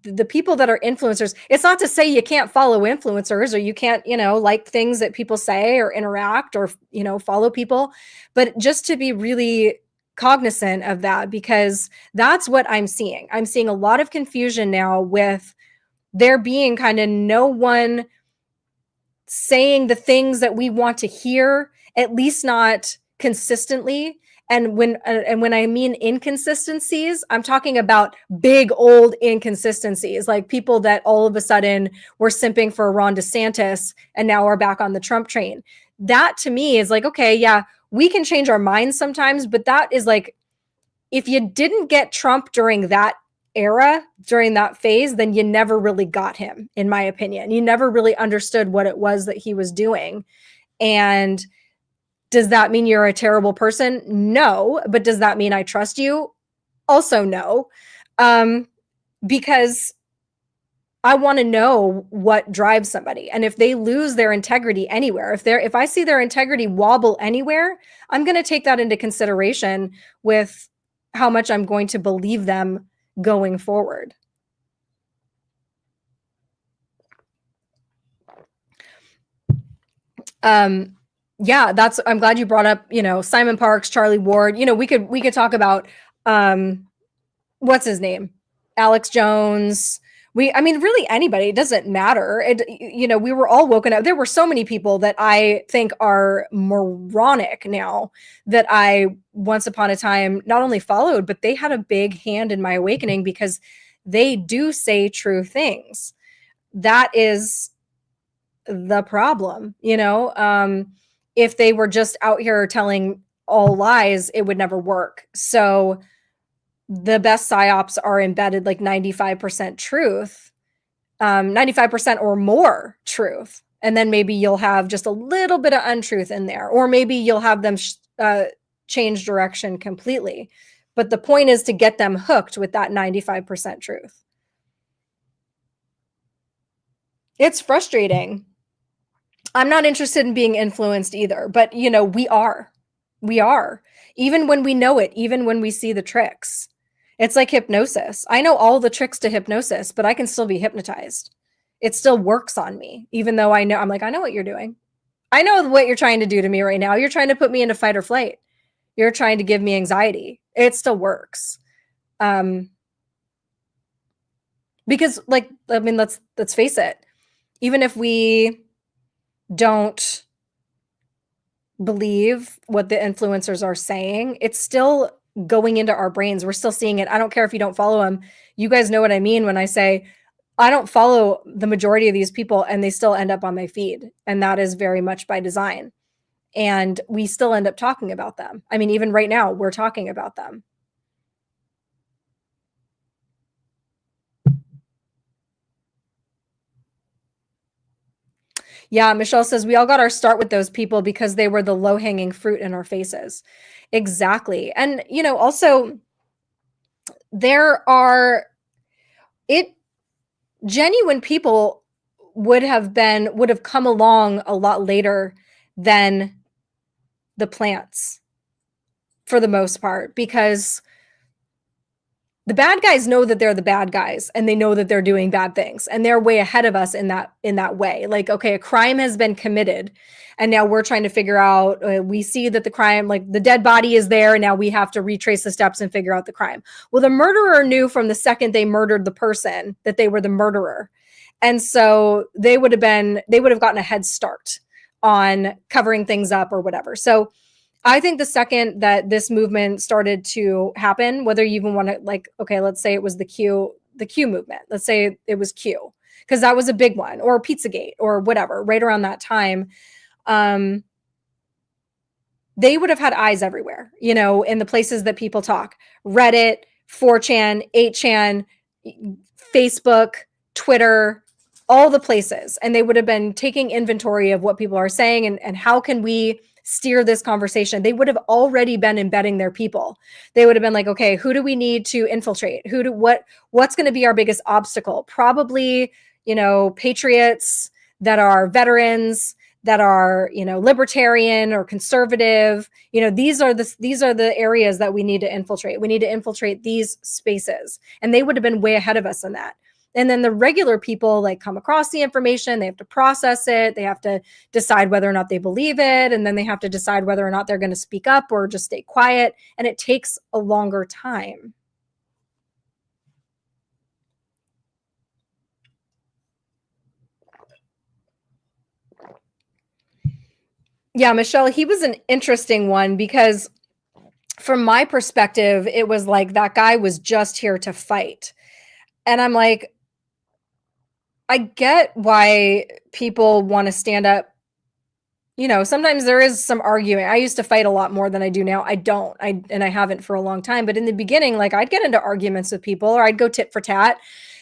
the people that are influencers, it's not to say you can't follow influencers or you can't like things that people say or interact or follow people, but just to be really cognizant of that, because that's what I'm seeing a lot of confusion now, with there being kind of no one saying the things that we want to hear, at least not consistently. And when I mean inconsistencies, I'm talking about big old inconsistencies, like people that all of a sudden were simping for Ron DeSantis and now are back on the Trump train. That to me is like, okay, yeah, we can change our minds sometimes, but that is like, if you didn't get Trump during that era, during that phase, then you never really got him, in my opinion. You never really understood what it was that he was doing. And does that mean you're a terrible person? No. But does that mean I trust you? Also no. Because I want to know what drives somebody. And if they lose their integrity anywhere, if I see their integrity wobble anywhere, I'm going to take that into consideration with how much I'm going to believe them going forward. Yeah, I'm glad you brought up, Simon Parks, Charlie Ward. We could talk about what's his name? Alex Jones. I mean, really anybody, it doesn't matter. We were all woken up. There were so many people that I think are moronic now that I once upon a time not only followed, but they had a big hand in my awakening because they do say true things. That is the problem, if they were just out here telling all lies, it would never work. So the best psyops are embedded like 95% truth, 95% or more truth. And then maybe you'll have just a little bit of untruth in there, or maybe you'll have them change direction completely. But the point is to get them hooked with that 95% truth. It's frustrating. I'm not interested in being influenced either, but we are. We are. Even when we know it, even when we see the tricks. It's like hypnosis. I know all the tricks to hypnosis, but I can still be hypnotized. It still works on me, even though I know what you're doing. I know what you're trying to do to me right now. You're trying to put me into fight or flight. You're trying to give me anxiety. It still works. Because let's face it. Even if we don't believe what the influencers are saying, it's still going into our brains. We're still seeing it. I don't care if you don't follow them. You guys know what I mean when I say I don't follow the majority of these people and they still end up on my feed. And that is very much by design. And we still end up talking about them. I mean, even right now, we're talking about them. Yeah, Michelle says we all got our start with those people because they were the low-hanging fruit in our faces. Exactly. And also there are genuine people would have come along a lot later than the plants for the most part, because the bad guys know that they're the bad guys and they know that they're doing bad things and they're way ahead of us in that way. Like, okay, a crime has been committed and now we're trying to figure out, we see that the crime, like the dead body is there, and now we have to retrace the steps and figure out the crime. Well, the murderer knew from the second they murdered the person that they were the murderer. And so they would have gotten a head start on covering things up or whatever. So I think the second that this movement started to happen, whether you even want to okay, let's say it was the Q movement. Let's say it was Q, because that was a big one, or Pizzagate or whatever, right around that time. They would have had eyes everywhere, in the places that people talk. Reddit, 4chan, 8chan, Facebook, Twitter, all the places. And they would have been taking inventory of what people are saying and how can we steer this conversation. They would have already been embedding their people. They would have been like, okay, who do we need to infiltrate? What's going to be our biggest obstacle? Probably, patriots that are veterans, that are, libertarian or conservative. These are the areas that we need to infiltrate. We need to infiltrate these spaces. And they would have been way ahead of us in that. And then the regular people come across the information, they have to process it, they have to decide whether or not they believe it, and then they have to decide whether or not they're going to speak up or just stay quiet, and it takes a longer time. Yeah, Michelle, he was an interesting one because from my perspective, it was like that guy was just here to fight. And I'm like, I get why people want to stand up. Sometimes there is some arguing. I used to fight a lot more than I do now. I don't. I haven't for a long time. But in the beginning, I'd get into arguments with people, or I'd go tit for tat,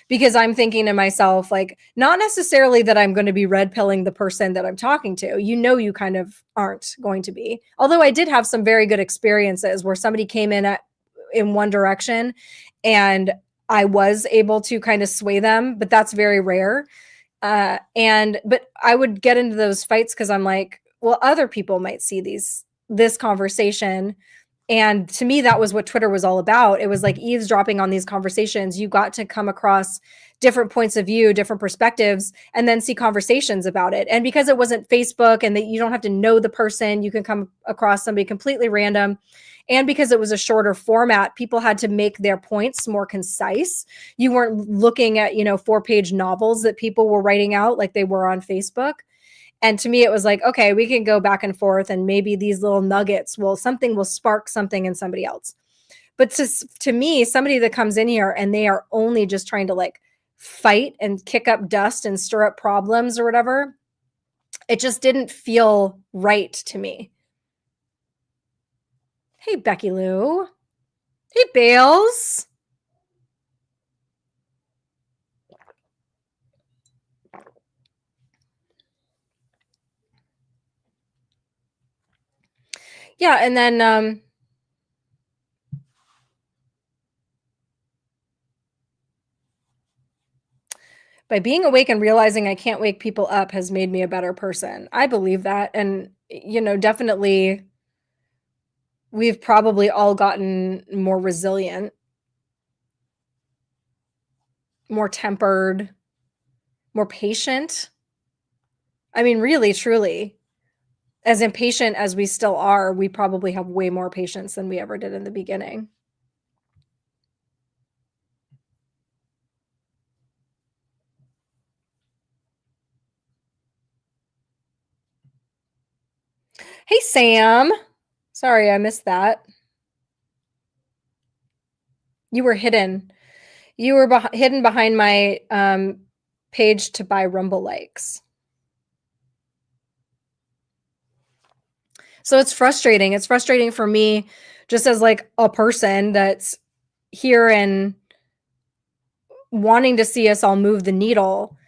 because I'm thinking to myself, not necessarily that I'm going to be red pilling the person that I'm talking to. You kind of aren't going to be. Although I did have some very good experiences where somebody came in one direction and I was able to kind of sway them, but that's very rare. But I would get into those fights because I'm like, well, other people might see this conversation. And to me, that was what Twitter was all about. It was like eavesdropping on these conversations. You got to come across different points of view, different perspectives, and then see conversations about it. And because it wasn't Facebook and that you don't have to know the person, you can come across somebody completely random. And because it was a shorter format, people had to make their points more concise. You weren't looking at, 4-page novels that people were writing out like they were on Facebook. And to me, it was like, okay, we can go back and forth, and maybe these little nuggets something will spark something in somebody else. But to me, somebody that comes in here and they are only just trying to like fight and kick up dust and stir up problems or whatever, it just didn't feel right to me. Hey, Becky Lou. Hey, Bales. Yeah, and then by being awake and realizing I can't wake people up has made me a better person. I believe that. And, definitely we've probably all gotten more resilient, more tempered, more patient. I mean, really, truly, as impatient as we still are, we probably have way more patience than we ever did in the beginning. Hey, Sam. Sorry, I missed that. You were hidden. You were hidden behind my page to buy Rumble likes. So it's frustrating. It's frustrating for me just as like a person that's here and wanting to see us all move the needle.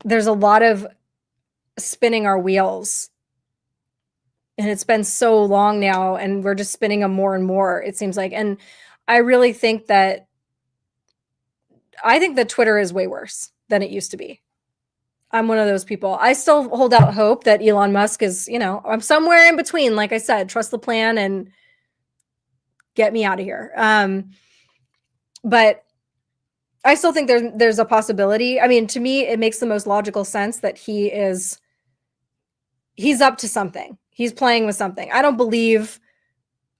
There's a lot of spinning our wheels. And it's been so long now, and we're just spinning them more and more, it seems like. And I really think that Twitter is way worse than it used to be. I'm one of those people. I still hold out hope that Elon Musk is, I'm somewhere in between. Like I said, trust the plan and get me out of here. But I still think there's a possibility. I mean, to me, it makes the most logical sense that he's up to something. He's playing with something. I don't believe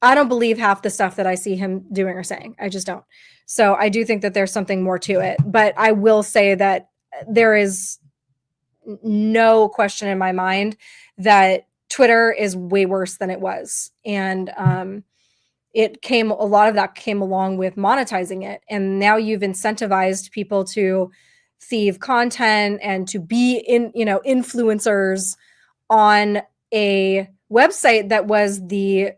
half the stuff that I see him doing or saying. I just don't. So I do think that there's something more to it. But I will say that there is no question in my mind that Twitter is way worse than it was. And a lot of that came along with monetizing it. And now you've incentivized people to thieve content and to be influencers on a website that was the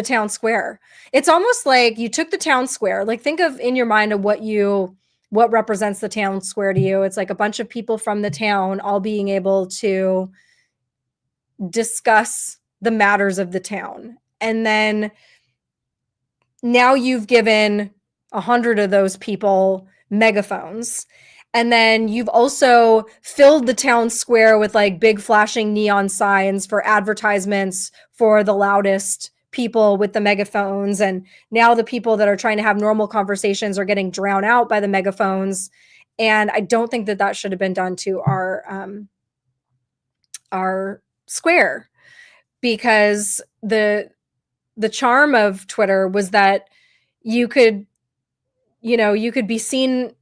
town square. It's almost like you took the town square. Like, think of in your mind of what represents the town square to you. It's like a bunch of people from the town all being able to discuss the matters of the town. And then now you've given 100 of those people megaphones. And then you've also filled the town square with like big flashing neon signs for advertisements for the loudest people with the megaphones. And now the people that are trying to have normal conversations are getting drowned out by the megaphones. And I don't think that should have been done to our square, because the charm of Twitter was that you could be seen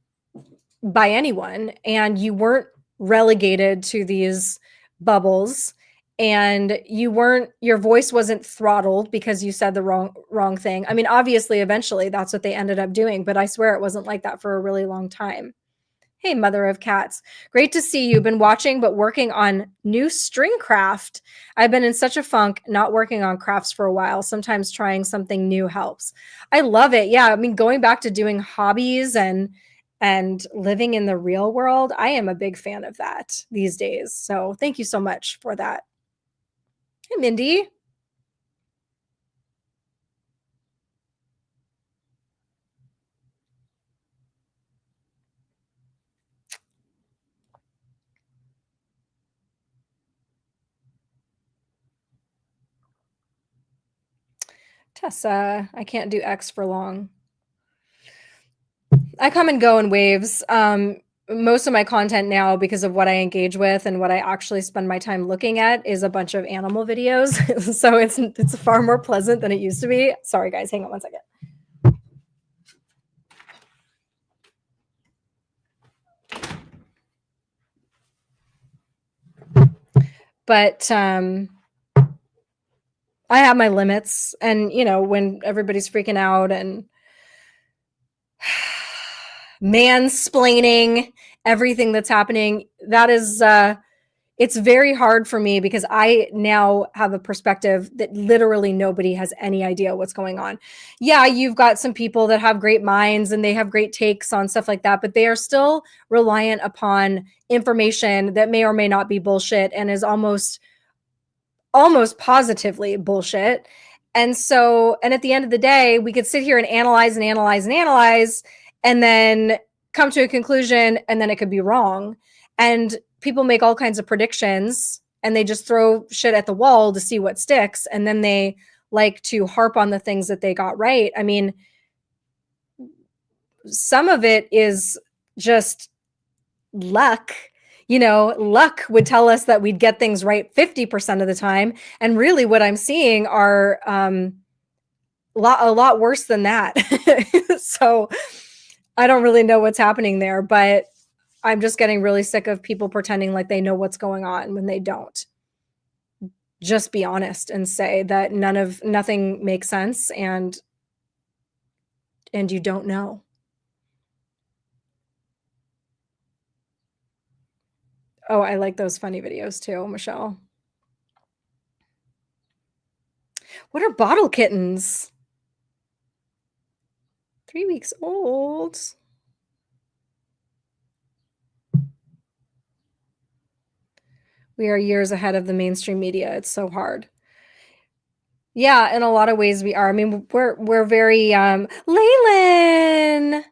by anyone, and you weren't relegated to these bubbles, and your voice wasn't throttled because you said the wrong thing. I mean, obviously eventually that's what they ended up doing, but I swear it wasn't like that for a really long time. Hey, mother of cats. Great to see you. Been watching, but working on new string craft. I've been in such a funk not working on crafts for a while. Sometimes trying something new helps. I love it. Yeah. I mean, going back to doing hobbies and living in the real world, I am a big fan of that these days. So thank you so much for that. Hey, Mindy. Tessa, I can't do X for long. I come and go in waves. Most of my content now, because of what I engage with and what I actually spend my time looking at, is a bunch of animal videos. So it's far more pleasant than it used to be. Sorry, guys, hang on one second. But I have my limits, and when everybody's freaking out and mansplaining everything that's happening, that is it's very hard for me because I now have a perspective that literally nobody has any idea what's going on. Yeah, you've got some people that have great minds and they have great takes on stuff like that, but they are still reliant upon information that may or may not be bullshit and is almost positively bullshit. And at the end of the day, we could sit here and analyze and analyze and analyze and then come to a conclusion, and then it could be wrong. And people make all kinds of predictions and they just throw shit at the wall to see what sticks. And then they like to harp on the things that they got right. I mean, some of it is just luck. Luck would tell us that we'd get things right 50% of the time. And really what I'm seeing are a lot worse than that. So I don't really know what's happening there, but I'm just getting really sick of people pretending like they know what's going on when they don't. Just be honest and say that nothing makes sense and you don't know. Oh, I like those funny videos too, Michelle. What are bottle kittens? 3 weeks old. We are years ahead of the mainstream media. It's so hard. Yeah, in a lot of ways we are. I mean, we're very Leyland.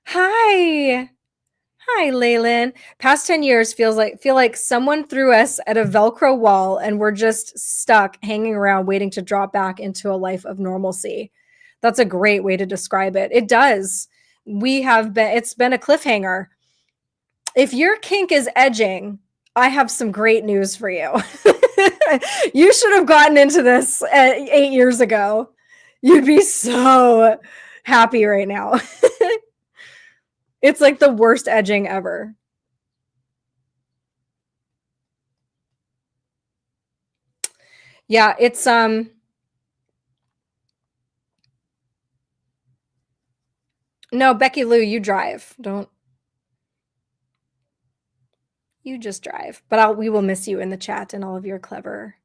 Hi. Hi, Leyland. Past 10 years feel like someone threw us at a Velcro wall and we're just stuck hanging around waiting to drop back into a life of normalcy. That's a great way to describe it. It does. It's been a cliffhanger. If your kink is edging, I have some great news for you. You should have gotten into this 8 years ago. You'd be so happy right now. It's like the worst edging ever. Yeah, it's no, Becky Lou, you drive. You just drive. But we will miss you in the chat and all of your clever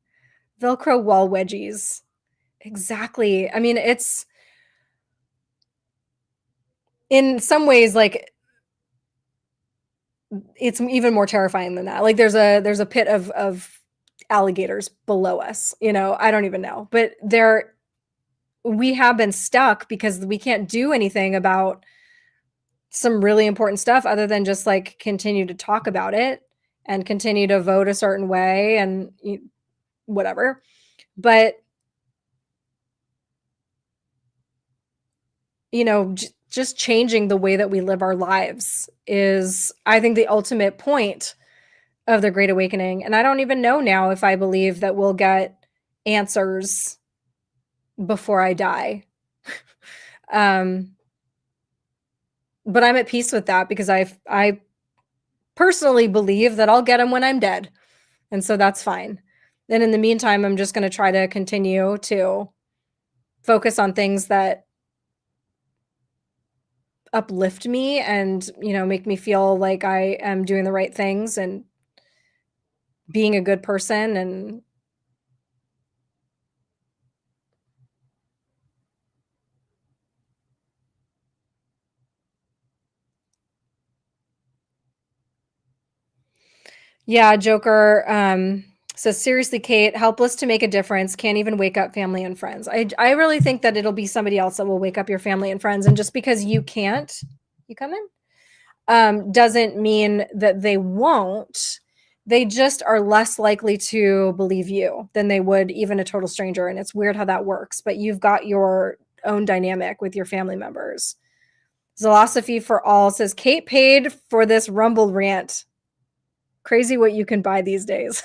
Velcro wall wedgies. Exactly. I mean, it's in some ways like it's even more terrifying than that. Like there's a pit of alligators below us. I don't even know. But we have been stuck because we can't do anything about some really important stuff other than just like continue to talk about it and continue to vote a certain way and whatever. But just changing the way that we live our lives is, I think, the ultimate point of the Great Awakening. And I don't even know now if I believe that we'll get answers before I die. But I'm at peace with that because I personally believe that I'll get them when I'm dead. And so that's fine. Then in the meantime, I'm just going to try to continue to focus on things that uplift me and, make me feel like I am doing the right things and being a good person. And yeah, Joker says, seriously, Kate, helpless to make a difference, can't even wake up family and friends. I really think that it'll be somebody else that will wake up your family and friends. And just because you can't, you come in, doesn't mean that they won't. They just are less likely to believe you than they would even a total stranger. And it's weird how that works, but you've got your own dynamic with your family members. Zilosophy for all says Kate paid for this Rumble rant. Crazy what you can buy these days.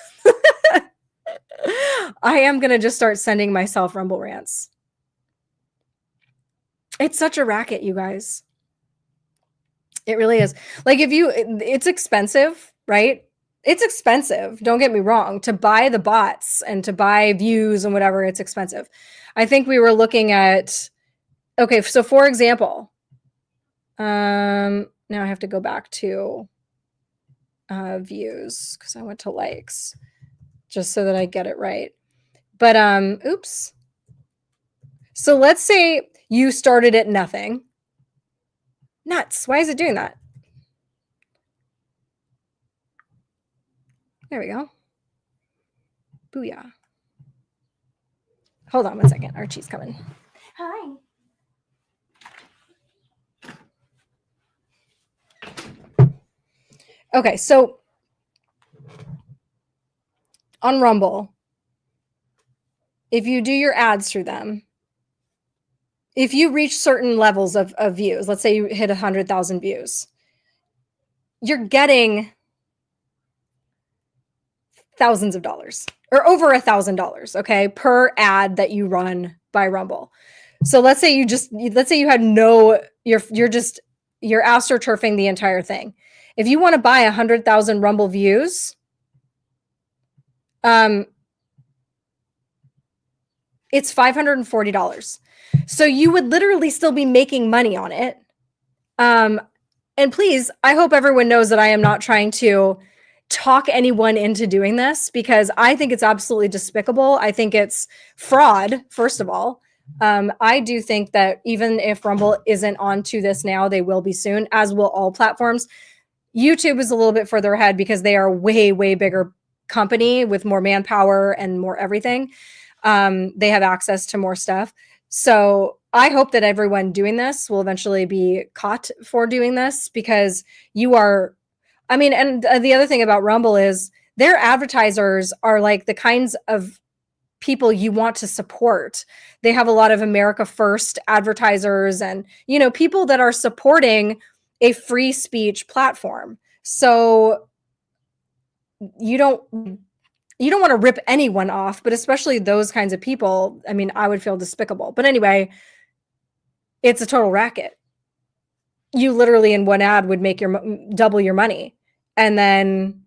I am going to just start sending myself Rumble rants. It's such a racket, you guys. It really is. Like it's expensive, right? It's expensive. Don't get me wrong. To buy the bots and to buy views and whatever, it's expensive. I think we were looking at, okay, so for example, now I have to go back to views because I went to likes just so that I get it right. But oops. So let's say you started at nothing. Nuts. Why is it doing that? There we go. Booyah. Hold on one second. Archie's coming. Hi. Okay, so on Rumble, if you do your ads through them, if you reach certain levels of views, let's say you hit 100,000 views, you're getting thousands of dollars or over $1,000, okay, per ad that you run by Rumble. So let's say you had you're astroturfing the entire thing. If you want to buy 100,000 Rumble views, it's $540. So you would literally still be making money on it. And please, I hope everyone knows that I am not trying to talk anyone into doing this because I think it's absolutely despicable. I think it's fraud, first of all. I do think that even if Rumble isn't onto this now, they will be soon, as will all platforms. YouTube is a little bit further ahead because they are a way, way bigger company with more manpower and more everything. They have access to more stuff. So I hope that everyone doing this will eventually be caught for doing this because you are, I mean, and the other thing about Rumble is their advertisers are like the kinds of people you want to support. They have a lot of America First advertisers and, you know, people that are supporting a free speech platform. So you don't want to rip anyone off, but especially those kinds of people. I mean, I would feel despicable. But anyway, it's a total racket. You literally in one ad would make double your money, and then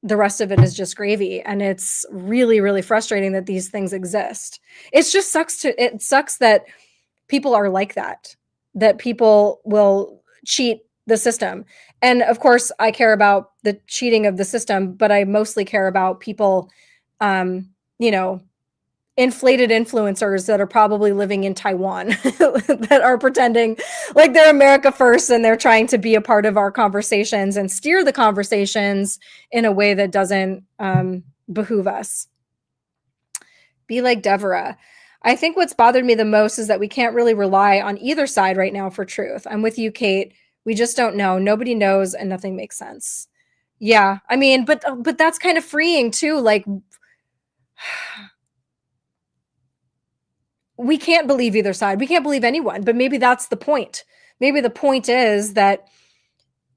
the rest of it is just gravy. And it's really, really frustrating that these things exist. It sucks that people are like that people will cheat the system. And of course, I care about the cheating of the system, but I mostly care about people, you know, inflated influencers that are probably living in Taiwan that are pretending like they're America First and they're trying to be a part of our conversations and steer the conversations in a way that doesn't behoove us. Be like Deborah. I think what's bothered me the most is that we can't really rely on either side right now for truth. I'm with you, Kate. We just don't know. Nobody knows and nothing makes sense. Yeah. I mean, but that's kind of freeing too. Like, we can't believe either side. We can't believe anyone, but maybe that's the point. Maybe the point is that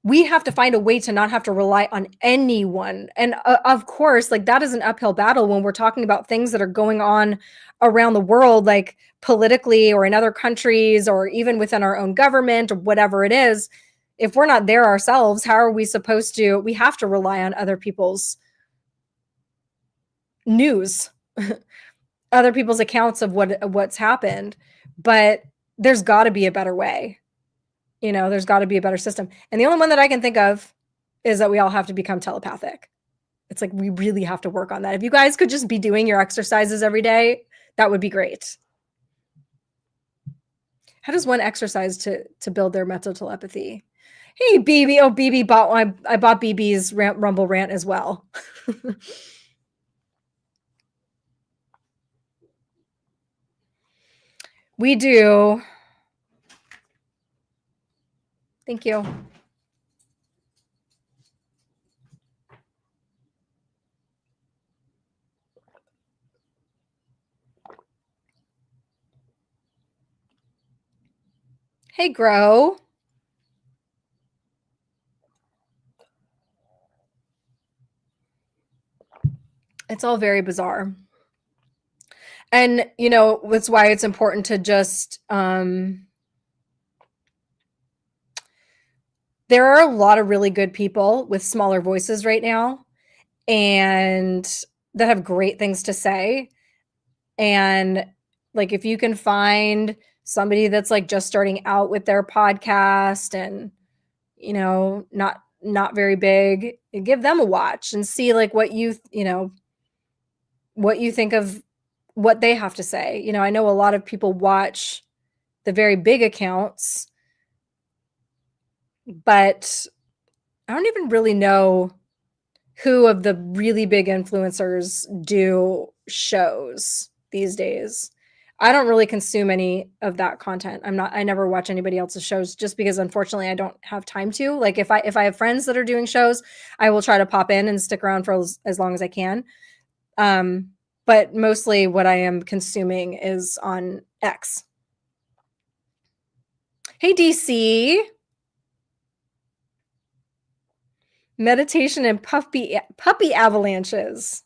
we have to find a way to not have to rely on anyone. And of course, like that is an uphill battle when we're talking about things that are going on around the world, like politically or in other countries or even within our own government or whatever it is. If we're not there ourselves, how are we supposed to? We have to rely on other people's news. Other people's accounts of what's happened, but there's got to be a better way. You know, there's got to be a better system. And the only one that I can think of is that we all have to become telepathic. It's like we really have to work on that. If you guys could just be doing your exercises every day, that would be great. How does one exercise to build their mental telepathy? Hey, BB. Oh, BB bought I bought BB's Rumble rant as well. We do. Thank you. Hey, Grow. It's all very bizarre. And, you know, that's why it's important to just, there are a lot of really good people with smaller voices right now and that have great things to say. And like, if you can find somebody that's like just starting out with their podcast and, you know, not very big, give them a watch and see like what you know, what you think of what they have to say. You know, I know a lot of people watch the very big accounts, but I don't even really know who of the really big influencers do shows these days. I don't really consume any of that content. I never watch anybody else's shows just because unfortunately I don't have time to. Like if I have friends that are doing shows, I will try to pop in and stick around for as long as I can. But mostly what I am consuming is on X. Hey DC. Meditation and puppy avalanches.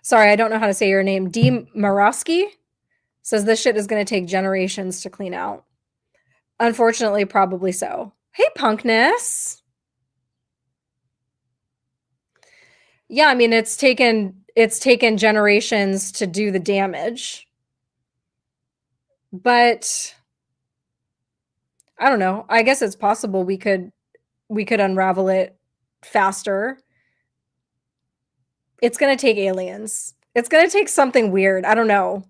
Sorry, I don't know how to say your name. D. Marowski says this shit is going to take generations to clean out. Unfortunately, probably so. Hey, Punkness. Yeah, I mean it's taken generations to do the damage. But I don't know. I guess it's possible we could unravel it faster. It's going to take aliens. It's going to take something weird. I don't know.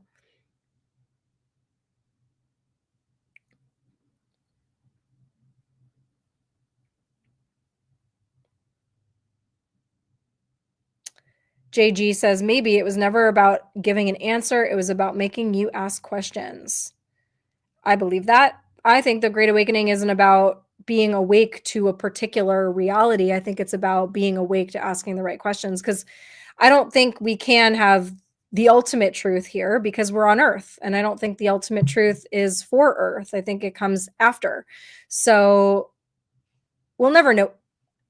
JG says maybe it was never about giving an answer. It was about making you ask questions. I believe that. I think the Great Awakening isn't about being awake to a particular reality. I think it's about being awake to asking the right questions, because I don't think we can have the ultimate truth here because we're on Earth. And I don't think the ultimate truth is for Earth. I think it comes after. So we'll never know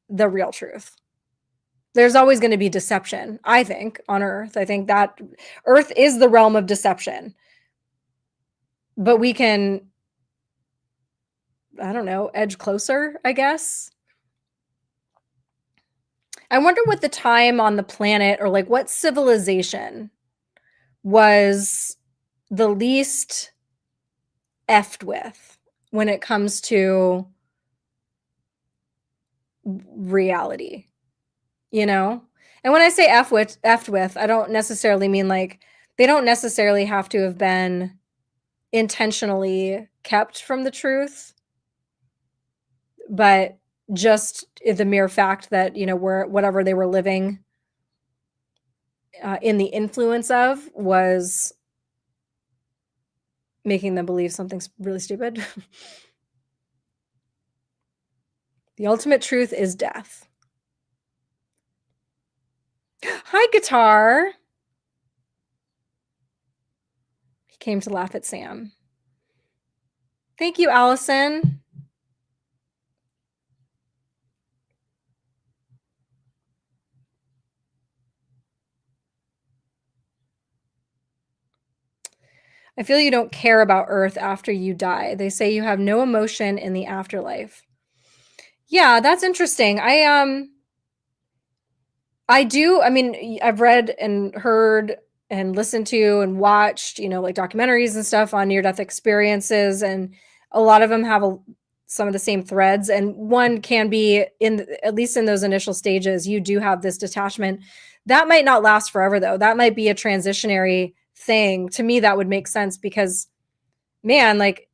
the real truth. There's always going to be deception, I think, on Earth. I think that Earth is the realm of deception. But we can, I don't know, edge closer, I guess. I wonder what the time on the planet, or like what civilization was the least effed with when it comes to reality, you know? And when I say effed with, I don't necessarily mean like they don't necessarily have to have been intentionally kept from the truth, but just the mere fact that, you know, whatever they were living in the influence of was making them believe something's really stupid. The ultimate truth is death. Hi, Guitar. He came to laugh at Sam. Thank you, Allison. I feel you don't care about Earth after you die. They say you have no emotion in the afterlife. Yeah, that's interesting. I do. I mean, I've read and heard and listened to and watched, you know, like documentaries and stuff on near-death experiences, and a lot of them have some of the same threads. And one can be at least in those initial stages, you do have this detachment. That might not last forever, though. That might be a transitionary thing. To me, that would make sense because, man, like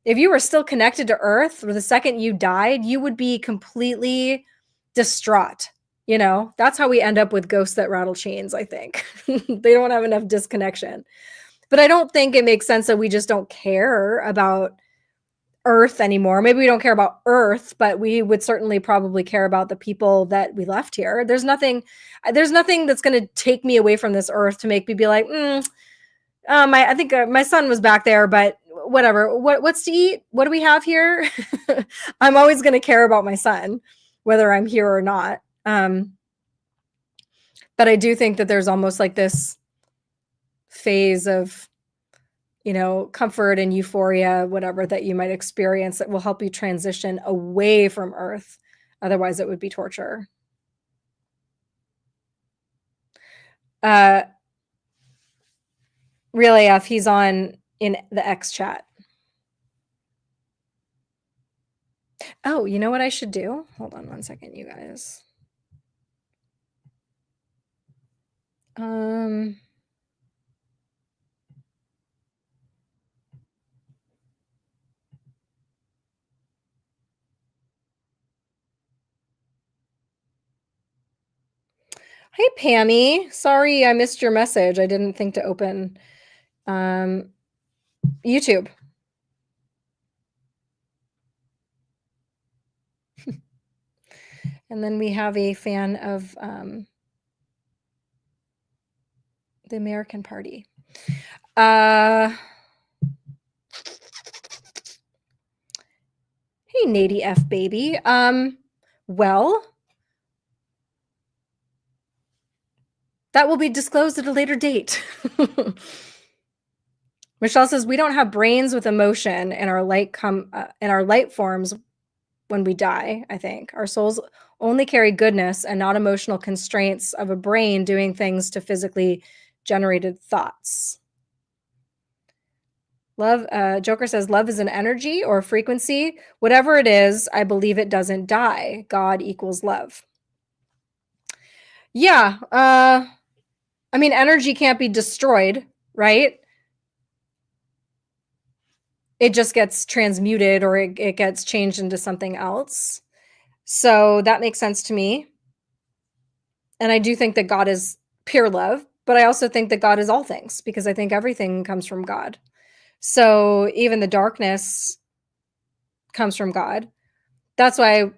if you were still connected to Earth, or the second you died, you would be completely distraught. You know, that's how we end up with ghosts that rattle chains, I think. They don't have enough disconnection. But I don't think it makes sense that we just don't care about Earth anymore. Maybe we don't care about Earth, but we would certainly probably care about the people that we left here. There's nothing that's going to take me away from this Earth to make me be like, I think my son was back there, but whatever. What's to eat? What do we have here? I'm always going to care about my son, whether I'm here or not. But I do think that there's almost like this phase of, comfort and euphoria, whatever, that you might experience that will help you transition away from Earth. Otherwise, it would be torture. Real AF, he's on in the X chat. Oh, you know what I should do? Hold on one second, you guys. Hey, Pammy. Sorry I missed your message. I didn't think to open YouTube. And then we have a fan of the American Party. Hey, Nady F baby. Well, that will be disclosed at a later date. Michelle says we don't have brains with emotion, and our light forms when we die. I think our souls only carry goodness and not emotional constraints of a brain doing things to physically generated thoughts. Love, Joker says, love is an energy or frequency. Whatever it is, I believe it doesn't die. God equals love. Yeah. I mean, energy can't be destroyed, right? It just gets transmuted, or it gets changed into something else. So that makes sense to me. And I do think that God is pure love, but I also think that God is all things, because I think everything comes from God. So even the darkness comes from God. That's why,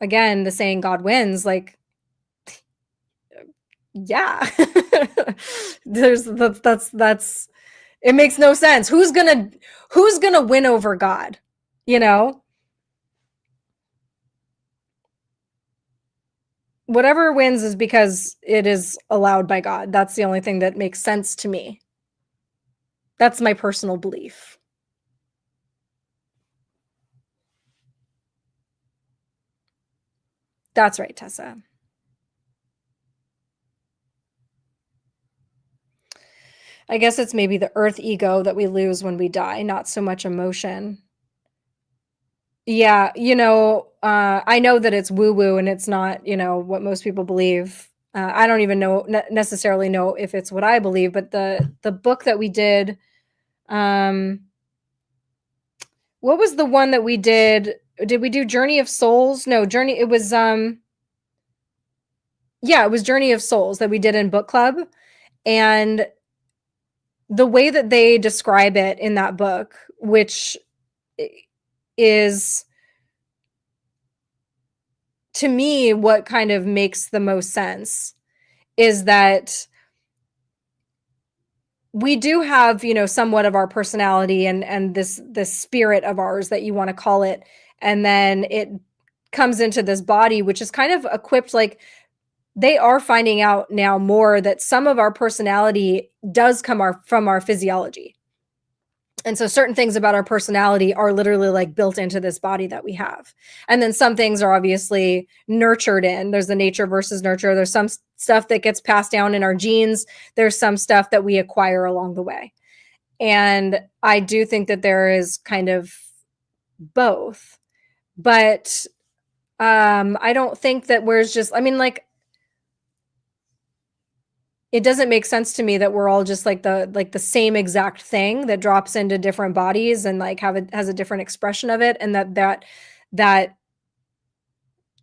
again, the saying God wins, like, yeah. That's it makes no sense. Who's gonna win over God? Whatever wins is because it is allowed by God. That's the only thing that makes sense to me. That's my personal belief. That's right, Tessa. I guess it's maybe the earth ego that we lose when we die, not so much emotion. Yeah, I know that it's woo-woo and it's not, what most people believe. I don't even necessarily know if it's what I believe, but the book that we did, what was the one that we did? Did we do Journey of Souls? No, it was it was Journey of Souls that we did in book club. And the way that they describe it in that book, which is, to me, what kind of makes the most sense, is that we do have, somewhat of our personality and this spirit of ours that you want to call it. And then it comes into this body, which is kind of equipped, like, they are finding out now more that some of our personality does come from our physiology. And so certain things about our personality are literally like built into this body that we have. And then some things are obviously nurtured in. There's the nature versus nurture. There's some stuff that gets passed down in our genes. There's some stuff that we acquire along the way. And I do think that there is kind of both. But I don't think that we're just, it doesn't make sense to me that we're all just like the same exact thing that drops into different bodies and like has a different expression of it, and that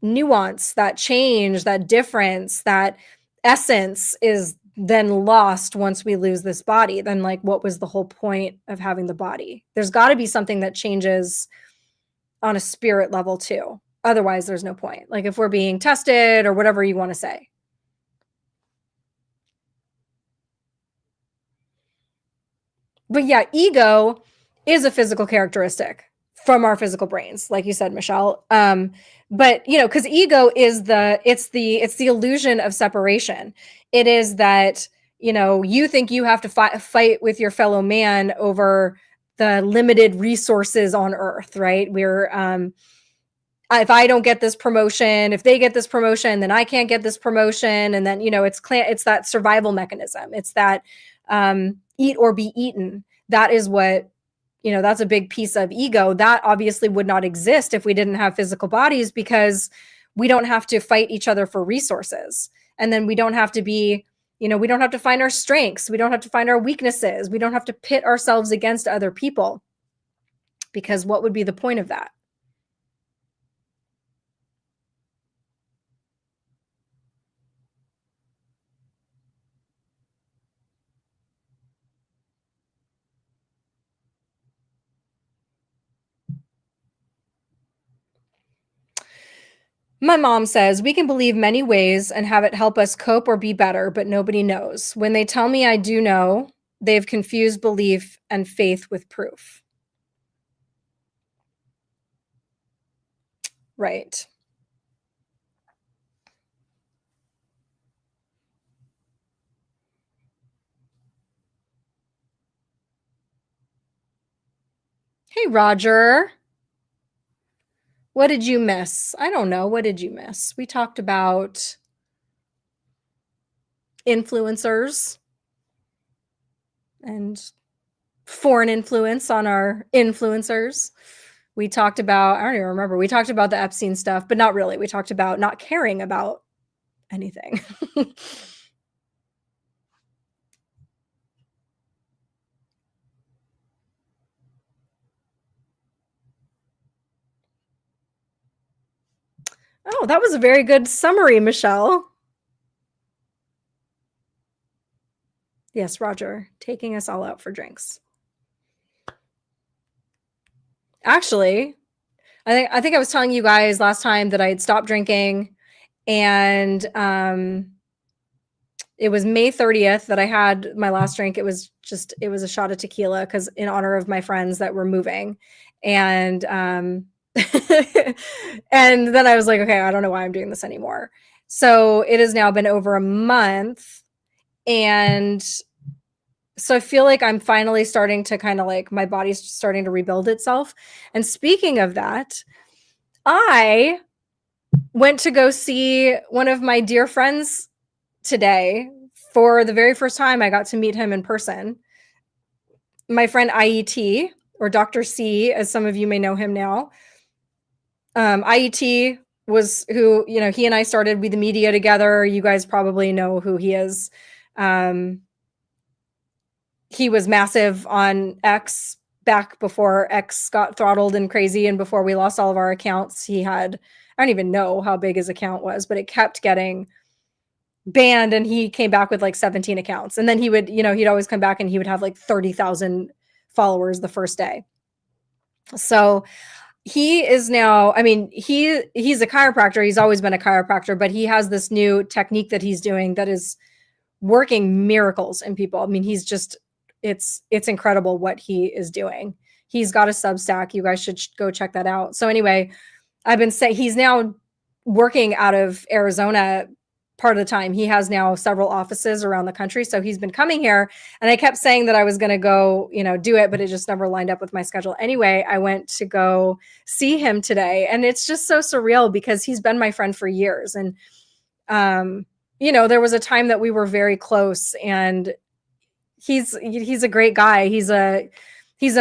nuance, that change, that difference, that essence is then lost once we lose this body. Then, like, what was the whole point of having the body? There's got to be something that changes on a spirit level too. Otherwise, there's no point. Like, if we're being tested or whatever you want to say. But yeah, ego is a physical characteristic from our physical brains, like you said, Michelle. But you know, because ego is the illusion of separation. It is that, you know, you think you have to fight with your fellow man over the limited resources on Earth, right? We're if I don't get this promotion, if they get this promotion, then I can't get this promotion, and then, you know, it's that survival mechanism. It's that eat or be eaten. That is what, you know, that's a big piece of ego that obviously would not exist if we didn't have physical bodies, because we don't have to fight each other for resources. And then we don't have to be, you know, we don't have to find our strengths. We don't have to find our weaknesses. We don't have to pit ourselves against other people, because what would be the point of that? My mom says we can believe many ways and have it help us cope or be better, but nobody knows. When they tell me I do know, they've confused belief and faith with proof. Right. Hey, Roger. What did you miss? I don't know. What did you miss? We talked about influencers and foreign influence on our influencers. We talked about, I don't even remember, we talked about the Epstein stuff, but not really. We talked about not caring about anything. Oh, that was a very good summary, Michelle. Yes, Roger, taking us all out for drinks. Actually, I think I was telling you guys last time that I had stopped drinking, and it was May 30th that I had my last drink. It was a shot of tequila, because in honor of my friends that were moving. And and then I was like, okay, I don't know why I'm doing this anymore. So it has now been over a month, and so I feel like I'm finally starting to kind of, like, my body's starting to rebuild itself. And speaking of that, I went to go see one of my dear friends today. For the very first time, I got to meet him in person. My friend IET, or Dr. C, as some of you may know him now. IET was who, you know, he and I started We the Media together. You guys probably know who he is. He was massive on X back before X got throttled and crazy, and before we lost all of our accounts. He had, I don't even know how big his account was, but it kept getting banned, and he came back with like 17 accounts. And then he would, you know, he'd always come back and he would have like 30,000 followers the first day. So he is now, I mean, he's a chiropractor. He's always been a chiropractor, but he has this new technique that he's doing that is working miracles in people. I mean, he's just, it's incredible what he is doing. He's got a Substack. You guys should go check that out. So anyway, I've been saying he's now working out of Arizona part of the time. He has now several offices around the country. So he's been coming here, and I kept saying that I was going to go, you know, do it, but it just never lined up with my schedule. Anyway, I went to go see him today, and it's just so surreal because he's been my friend for years. And, you know, there was a time that we were very close, and he's a great guy. He's a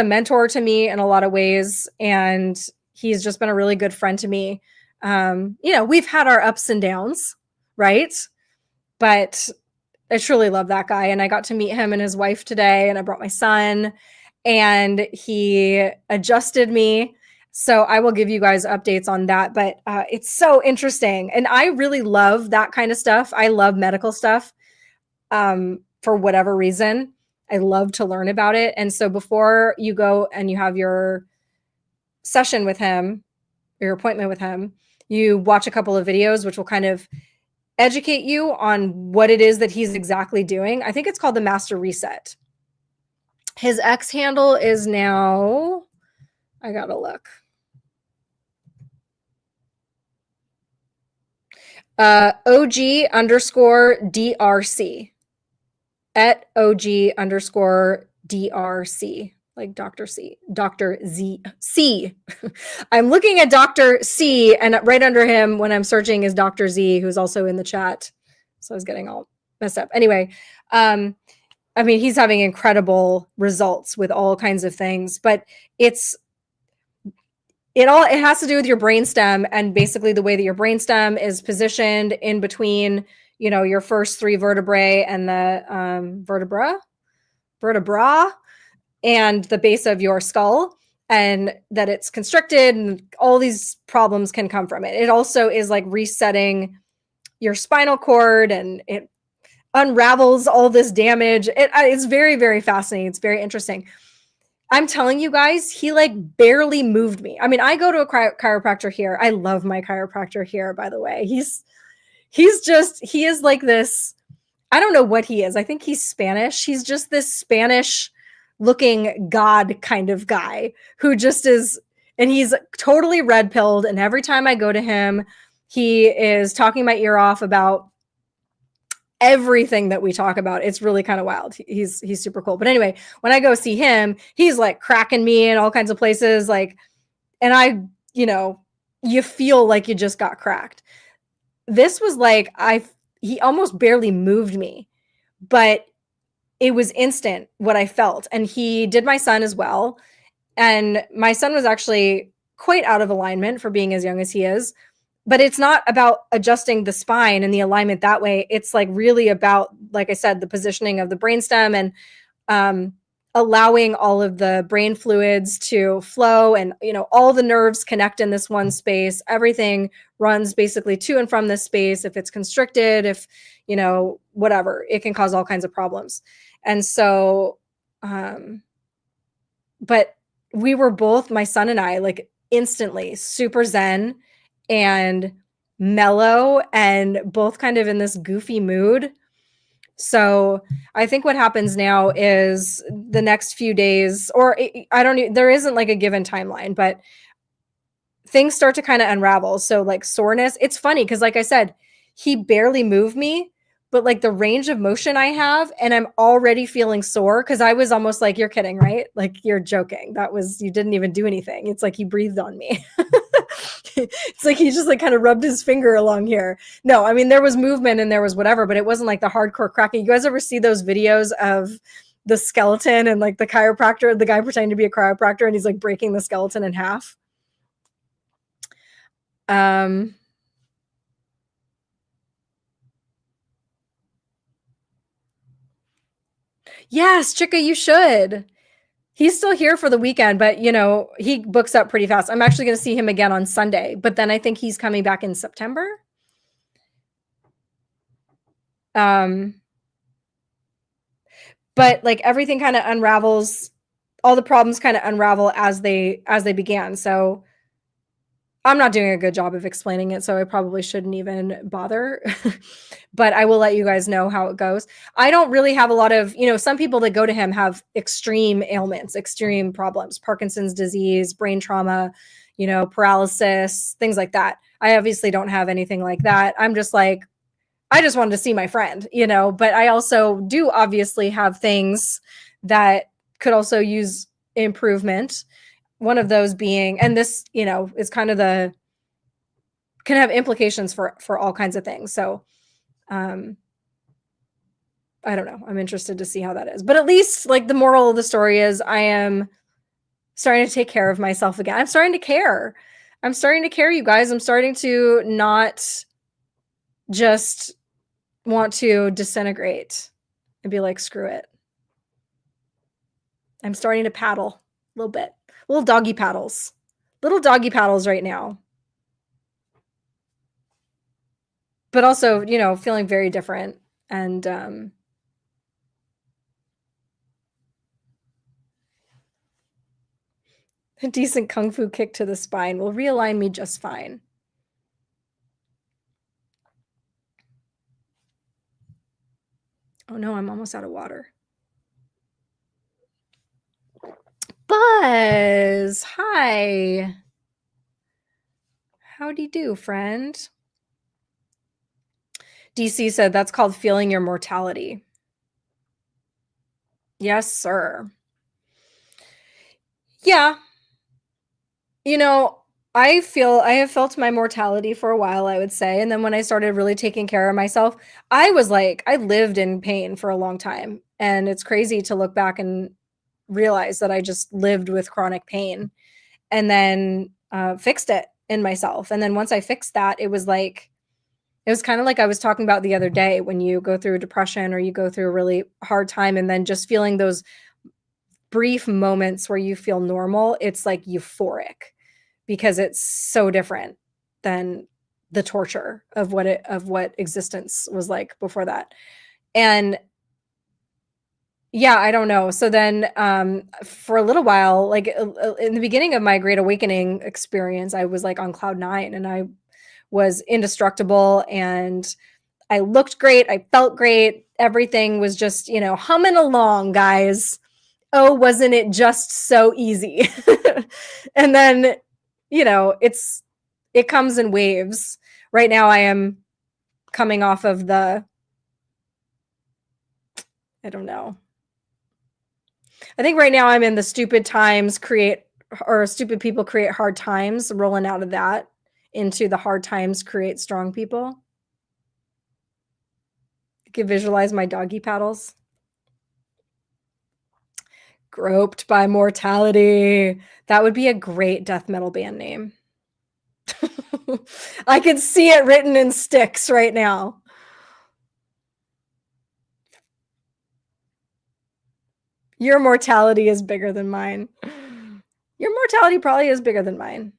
mentor to me in a lot of ways, and he's just been a really good friend to me. You know, we've had our ups and downs, right? But I truly love that guy. And I got to meet him and his wife today, and I brought my son, and he adjusted me. So I will give you guys updates on that. But it's so interesting. And I really love that kind of stuff. I love medical stuff, for whatever reason. I love to learn about it. And so before you go and you have your session with him, your appointment with him, you watch a couple of videos, which will kind of educate you on what it is that he's exactly doing. I think it's called the Master Reset. His X handle is now, I gotta look. OG underscore DRC. At OG underscore DRC. Like Dr. C. Dr. Z. C. I'm looking at Dr. C, and right under him when I'm searching is Dr. Z, who's also in the chat. So I was getting all messed up. Anyway, I mean, he's having incredible results with all kinds of things, but it has to do with your brainstem and basically the way that your brainstem is positioned in between, you know, your first three vertebrae and the vertebra and the base of your skull, and that it's constricted, and all these problems can come from it. It also is like resetting your spinal cord, and it unravels all this damage. It's very, very fascinating. It's very interesting. I'm telling you guys, he like barely moved me. I mean, I go to a chiropractor here. I love my chiropractor here, by the way. He is like this. I don't know what he is. I think he's Spanish. He's just this Spanish looking god kind of guy who just is, and he's totally red pilled. And every time I go to him, he is talking my ear off about everything that we talk about. It's really kind of wild. He's super cool. But anyway, when I go see him, he's like cracking me in all kinds of places. Like, and I, you know, you feel like you just got cracked. This was like, he almost barely moved me, but it was instant what I felt. And he did my son as well. And my son was actually quite out of alignment for being as young as he is. But it's not about adjusting the spine and the alignment that way. It's like really about, like I said, the positioning of the brainstem and allowing all of the brain fluids to flow, and, you know, all the nerves connect in this one space. Everything runs basically to and from this space. If it's constricted, if, you know, whatever, it can cause all kinds of problems. And so, but we were both, my son and I, like instantly super zen and mellow and both kind of in this goofy mood. So I think what happens now is the next few days, or I don't, there isn't like a given timeline, but things start to kind of unravel. So like soreness, it's funny because like I said, he barely moved me, but like the range of motion I have, and I'm already feeling sore because I was almost like, you're kidding, right? Like you're joking. That was, you didn't even do anything. It's like he breathed on me. It's like he just like kind of rubbed his finger along here. No, I mean, there was movement and there was whatever, but it wasn't like the hardcore cracking. You guys ever see those videos of the skeleton and like the chiropractor, the guy pretending to be a chiropractor, and he's like breaking the skeleton in half? Yes, Chika, you should. He's still here for the weekend, but you know, he books up pretty fast. I'm actually going to see him again on Sunday, but then I think he's coming back in September. But like everything kind of unravels, all the problems kind of unravel as they began. So I'm not doing a good job of explaining it, so I probably shouldn't even bother. But I will let you guys know how it goes. I don't really have a lot of, you know, some people that go to him have extreme ailments, extreme problems, Parkinson's disease, brain trauma, you know, paralysis, things like that. I obviously don't have anything like that. I'm just like, I just wanted to see my friend, you know, but I also do obviously have things that could also use improvement. One of those being, and this, you know, is kind of can have implications for all kinds of things. So, I don't know. I'm interested to see how that is. But at least like the moral of the story is I am starting to take care of myself again. I'm starting to care. I'm starting to care, you guys. I'm starting to not just want to disintegrate and be like, screw it. I'm starting to paddle a little bit. Little doggy paddles right now. But also, you know, feeling very different. And a decent kung fu kick to the spine will realign me just fine. Oh no, I'm almost out of water. Buzz, hi. Howdy do, friend. DC said that's called feeling your mortality. Yes, sir. Yeah. You know, I have felt my mortality for a while, I would say, and then when I started really taking care of myself, I was like I lived in pain for a long time, and it's crazy to look back and realize that I just lived with chronic pain and then, fixed it in myself, and then once I fixed that, it was kinda like I was talking about the other day when you go through a depression or you go through a really hard time and then just feeling those brief moments where you feel normal, it's, like, euphoric because it's so different than the torture of what existence was like before that. And yeah, I don't know. So then, for a little while, like, in the beginning of my Great Awakening experience, I was, like, on cloud 9 and I was indestructible and I looked great, I felt great, everything was just, humming along, guys. Oh, wasn't it just so easy? And then, it comes in waves. Right now I am coming off of I don't know. I think right now I'm in the stupid people create hard times, rolling out of that into the hard times create strong people. You can visualize my doggy paddles. Groped by mortality. That would be a great death metal band name. I can see it written in sticks right now. Your mortality is bigger than mine. Your mortality probably is bigger than mine.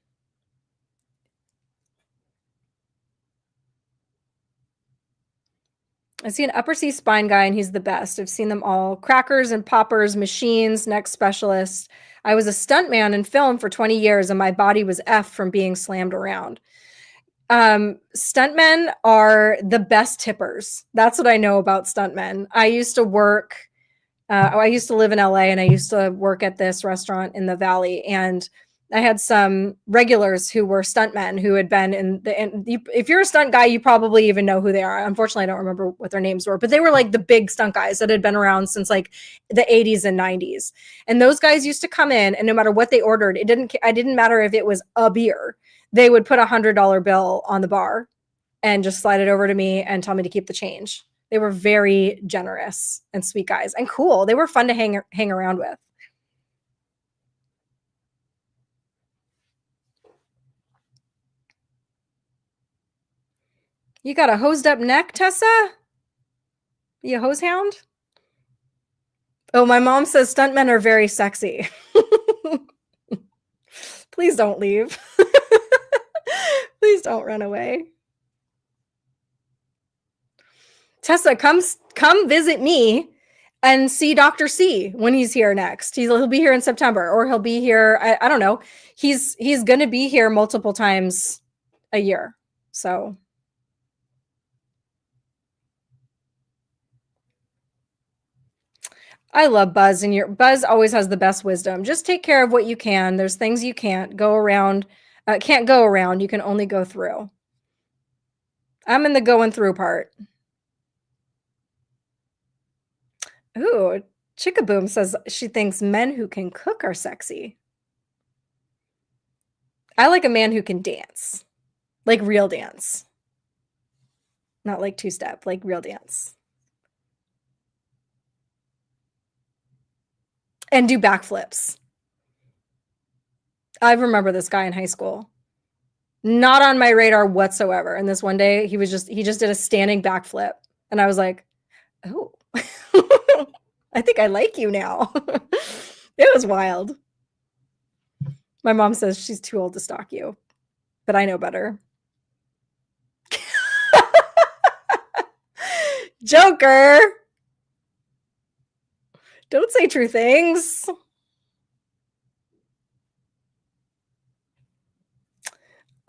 I see an upper C spine guy and he's the best. I've seen them all. Crackers and poppers, machines, neck specialist. I was a stuntman in film for 20 years and my body was F from being slammed around. Stuntmen are the best tippers. That's what I know about stuntmen. I used to live in LA and I used to work at this restaurant in the Valley. And I had some regulars who were stuntmen who had been if you're a stunt guy, you probably even know who they are. Unfortunately, I don't remember what their names were, but they were like the big stunt guys that had been around since like the 80s and 90s. And those guys used to come in and no matter what they ordered, it didn't matter if it was a beer. They would put $100 bill on the bar and just slide it over to me and tell me to keep the change. They were very generous and sweet guys and cool. They were fun to hang around with. You got a hosed up neck, Tessa? You a hose hound? Oh, my mom says stuntmen are very sexy. Please don't leave. Please don't run away. Tessa, come visit me and see Dr. C when he's here next. He'll be here in September, or he'll be here. I don't know. He's going to be here multiple times a year. So I love Buzz, and Buzz always has the best wisdom. Just take care of what you can. There's things you can't go around. You can only go through. I'm in the going through part. Ooh, Chickaboom says she thinks men who can cook are sexy. I like a man who can dance, like real dance, not like two-step, like real dance, and do backflips. I remember this guy in high school. Not on my radar whatsoever. And this one day he just did a standing backflip. And I was like, oh, I think I like you now. It was wild. My mom says she's too old to stalk you, but I know better. Joker. Don't say true things.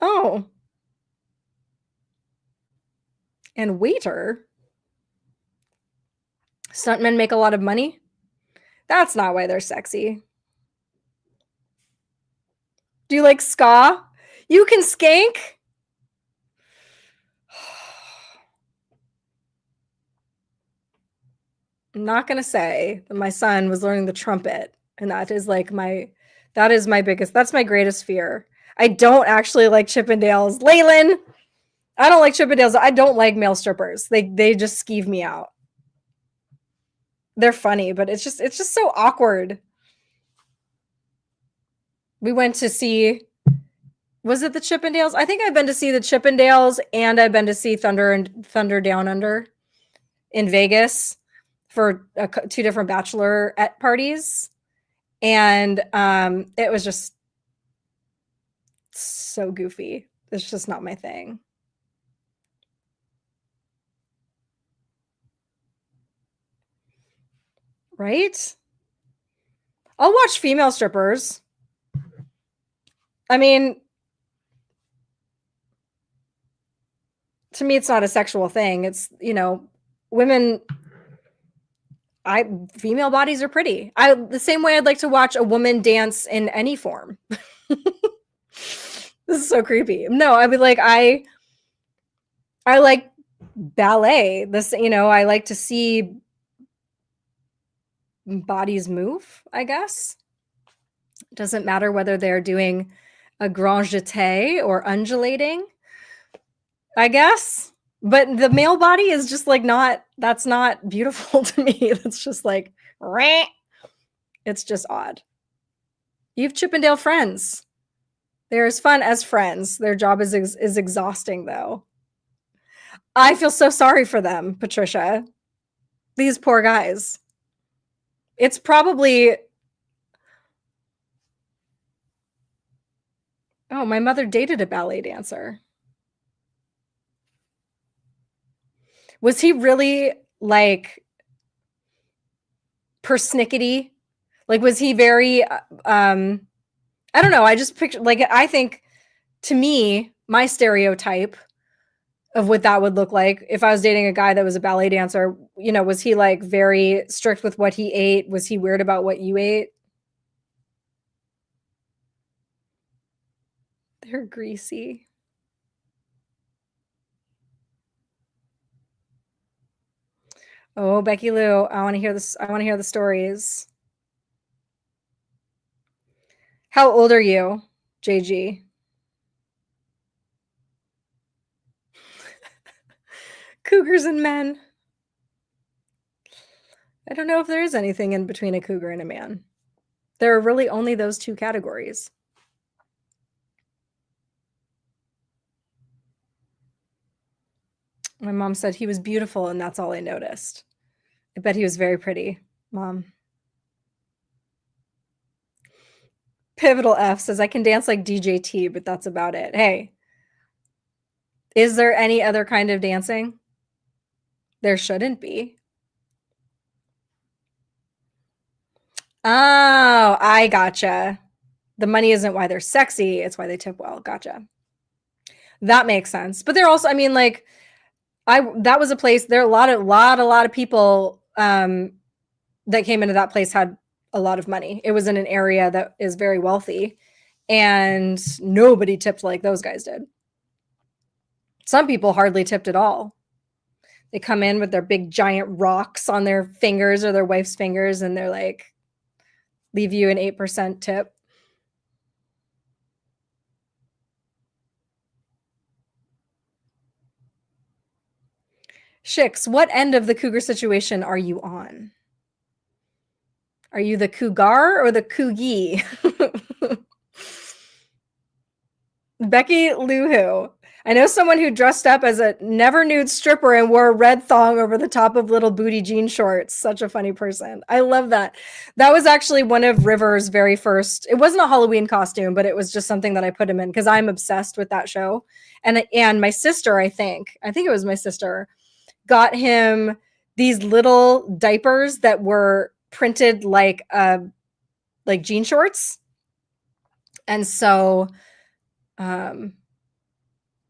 Oh. And waiter. Stuntmen make a lot of money. That's not why they're sexy. Do you like ska? You can skank? I'm not gonna say that my son was learning the trumpet, and that is my biggest, that's my greatest fear. I don't actually like Chippendales. Leyland, I don't like Chippendales. I don't like male strippers. They just skeeve me out. They're funny, but it's just so awkward. We went to see, was it the Chippendales? I think I've been to see the Chippendales and I've been to see Thunder Down Under in Vegas for two different bachelorette parties. And it was just so goofy. It's just not my thing. Right? I'll watch female strippers. I mean, to me, it's not a sexual thing. It's, women, female bodies are pretty. The same way I'd like to watch a woman dance in any form. This is so creepy. No, I would like, I like ballet. I like to see bodies move, I guess. It doesn't matter whether they're doing a grand jeté or undulating, I guess. But the male body is just like that's not beautiful to me. That's just like, rah. It's just odd. You have Chippendale friends. They're as fun as friends. Their job is exhausting, though. I feel so sorry for them, Patricia. These poor guys. It's probably... Oh, my mother dated a ballet dancer. Was he really, like, persnickety? Like, was he very... I don't know. I just picture, like, I think, to me, my stereotype of what that would look like if I was dating a guy that was a ballet dancer, was he like very strict with what he ate? Was he weird about what you ate? They're greasy. Oh, Becky Lou, I want to hear this. I want to hear the stories. How old are you, JG? Cougars and men. I don't know if there is anything in between a cougar and a man. There are really only those two categories. My mom said he was beautiful, and that's all I noticed. I bet he was very pretty, Mom. Pivotal F says, I can dance like DJT, but that's about it. Hey, is there any other kind of dancing? There shouldn't be. Oh, I gotcha. The money isn't why they're sexy, it's why they tip well. Gotcha. That makes sense. But they're also, I mean, like, that was a place, there are a lot of people that came into that place had a lot of money. It was in an area that is very wealthy, and nobody tipped like those guys did. Some people hardly tipped at all. They come in with their big giant rocks on their fingers or their wife's fingers, and they're like, leave you an 8% tip. Shix, what end of the cougar situation are you on? Are you the cougar or the coogie? Becky Luhu. I know someone who dressed up as a never nude stripper and wore a red thong over the top of little booty jean shorts. Such a funny person. I love that. That was actually one of River's very first. It wasn't a Halloween costume, but it was just something that I put him in because I'm obsessed with that show. And my sister, I think it was my sister, got him these little diapers that were printed like jean shorts. And so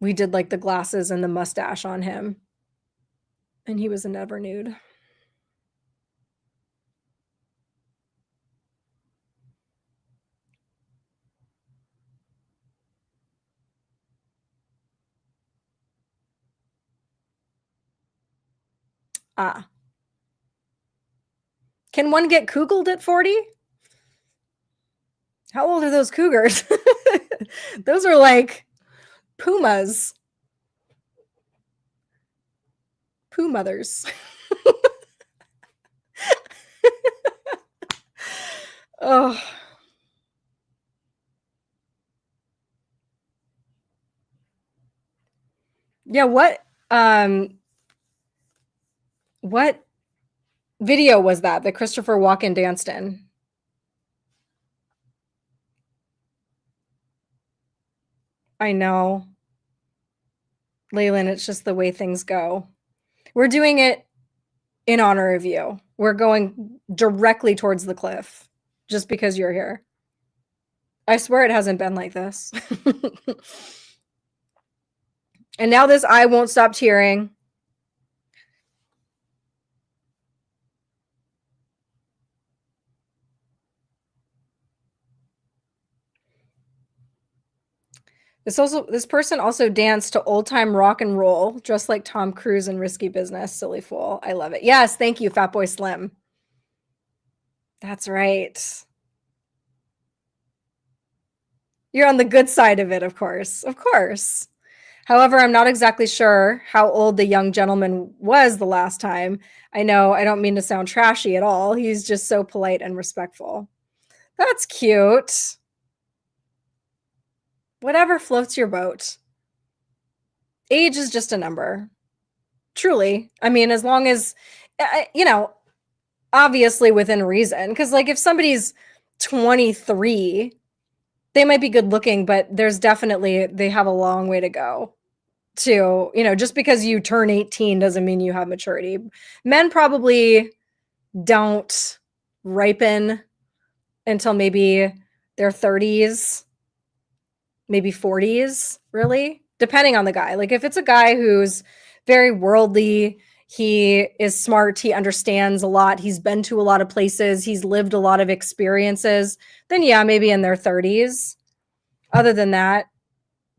we did like the glasses and the mustache on him, and he was a never nude. Ah. Can one get Kugeled at 40? How old are those cougars? Those are like pumas. Poo mothers. Oh. Yeah, what video was that Christopher Walken danced in? I know. Leyland, it's just the way things go. We're doing it in honor of you. We're going directly towards the cliff just because you're here. I swear it hasn't been like this. And now this eye won't stop tearing. This person also danced to old time rock and roll, just like Tom Cruise in Risky Business. Silly fool. I love it. Yes, thank you, Fatboy Slim. That's right. You're on the good side of it, of course. Of course. However, I'm not exactly sure how old the young gentleman was the last time. I know I don't mean to sound trashy at all. He's just so polite and respectful. That's cute. Whatever floats your boat. Age is just a number. Truly. I mean, as long as, obviously within reason. Because, like, if somebody's 23, they might be good looking, but they have a long way to go to, just because you turn 18 doesn't mean you have maturity. Men probably don't ripen until maybe their 30s, maybe 40s, really, depending on the guy. Like if it's a guy who's very worldly, he is smart, he understands a lot, he's been to a lot of places, he's lived a lot of experiences, then yeah, maybe in their 30s. Other than that,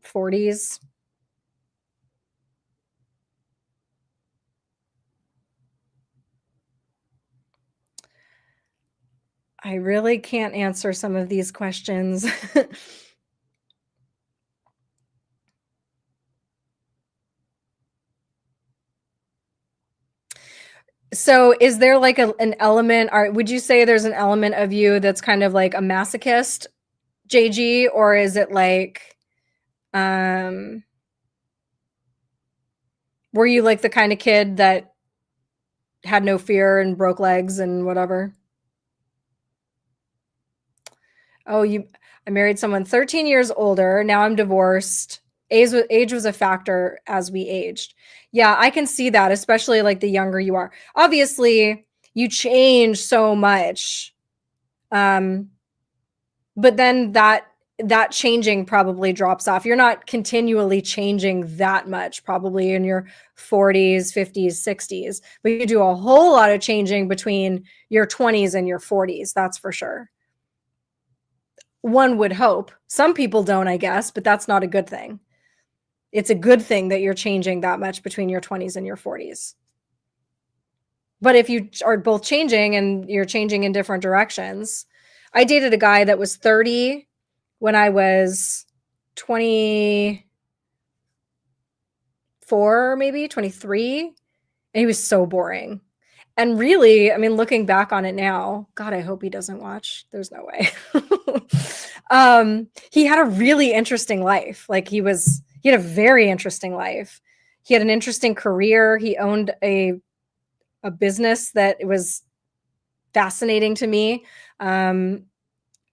40s. I really can't answer some of these questions. So is there like an element, or would you say there's an element of you that's kind of like a masochist, JG, or is it like, were you like the kind of kid that had no fear and broke legs and whatever? Oh, I married someone 13 years older. Now I'm divorced. Age was a factor as we aged. Yeah, I can see that, especially like the younger you are. Obviously, you change so much. But then that changing probably drops off. You're not continually changing that much, probably in your 40s, 50s, 60s, but you do a whole lot of changing between your 20s and your 40s. That's for sure. One would hope. Some people don't, I guess, but that's not a good thing. It's a good thing that you're changing that much between your 20s and your 40s. But if you are both changing and you're changing in different directions, I dated a guy that was 30 when I was 24, maybe 23, and he was so boring. And really, I mean, looking back on it now, God, I hope he doesn't watch. There's no way. He had a really interesting life. Like he had a very interesting life. He had an interesting career. He owned a business that was fascinating to me.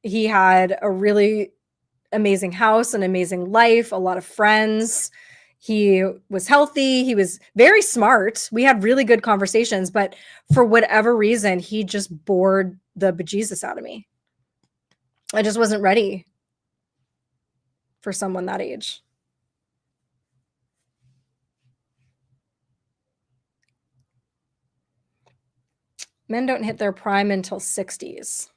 He had a really amazing house, an amazing life, a lot of friends. He was healthy. He was very smart. We had really good conversations, but for whatever reason, he just bored the bejesus out of me. I just wasn't ready for someone that age. Men don't hit their prime until 60s.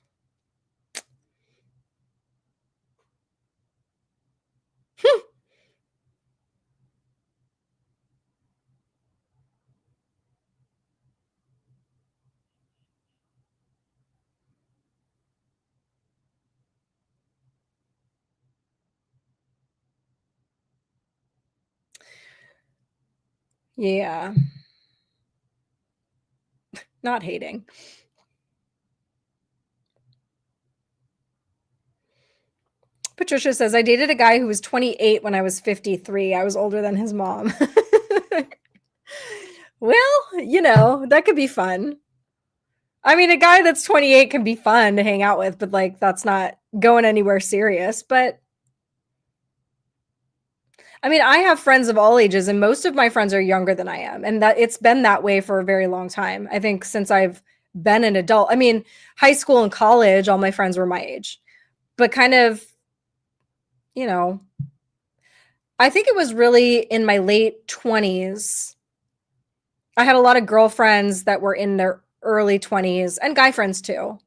Yeah. Not hating. Patricia says, I dated a guy who was 28 when I was 53. I was older than his mom. Well, that could be fun. I mean, a guy that's 28 can be fun to hang out with, but like that's not going anywhere serious. But I mean, I have friends of all ages, and most of my friends are younger than I am, and that it's been that way for a very long time. I think since I've been an adult. I mean, high school and college, all my friends were my age, but kind of, you know, I think it was really in my late 20s. I had a lot of girlfriends that were in their early 20s and guy friends too.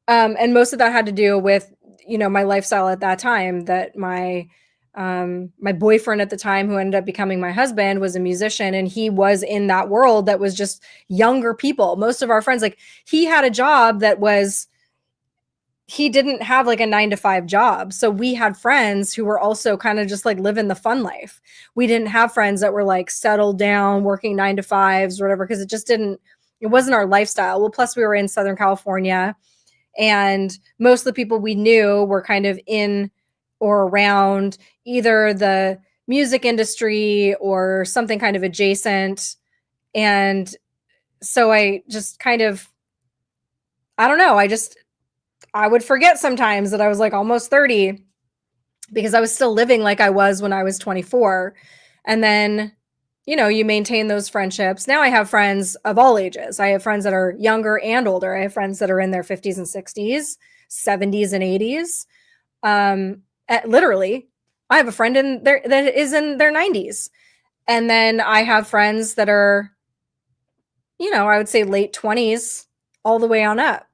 And most of that had to do with, my lifestyle at that time, that my boyfriend at the time, who ended up becoming my husband, was a musician, and he was in that world that was just younger people. Most of our friends, like, he had a job that was, he didn't have like a 9 to 5 job. So we had friends who were also kind of just like living the fun life. We didn't have friends that were like settled down, working 9 to 5s or whatever, because it wasn't our lifestyle. Well, plus we were in Southern California, and most of the people we knew were kind of in or around either the music industry or something kind of adjacent. And so I just kind of, I don't know, I would forget sometimes that I was like almost 30, because I was still living like I was when I was 24. And then, you maintain those friendships. Now I have friends of all ages. I have friends that are younger and older. I have friends that are in their 50s and 60s, 70s and 80s. Literally, I have a friend that is in their 90s. And then I have friends that are, I would say late 20s all the way on up.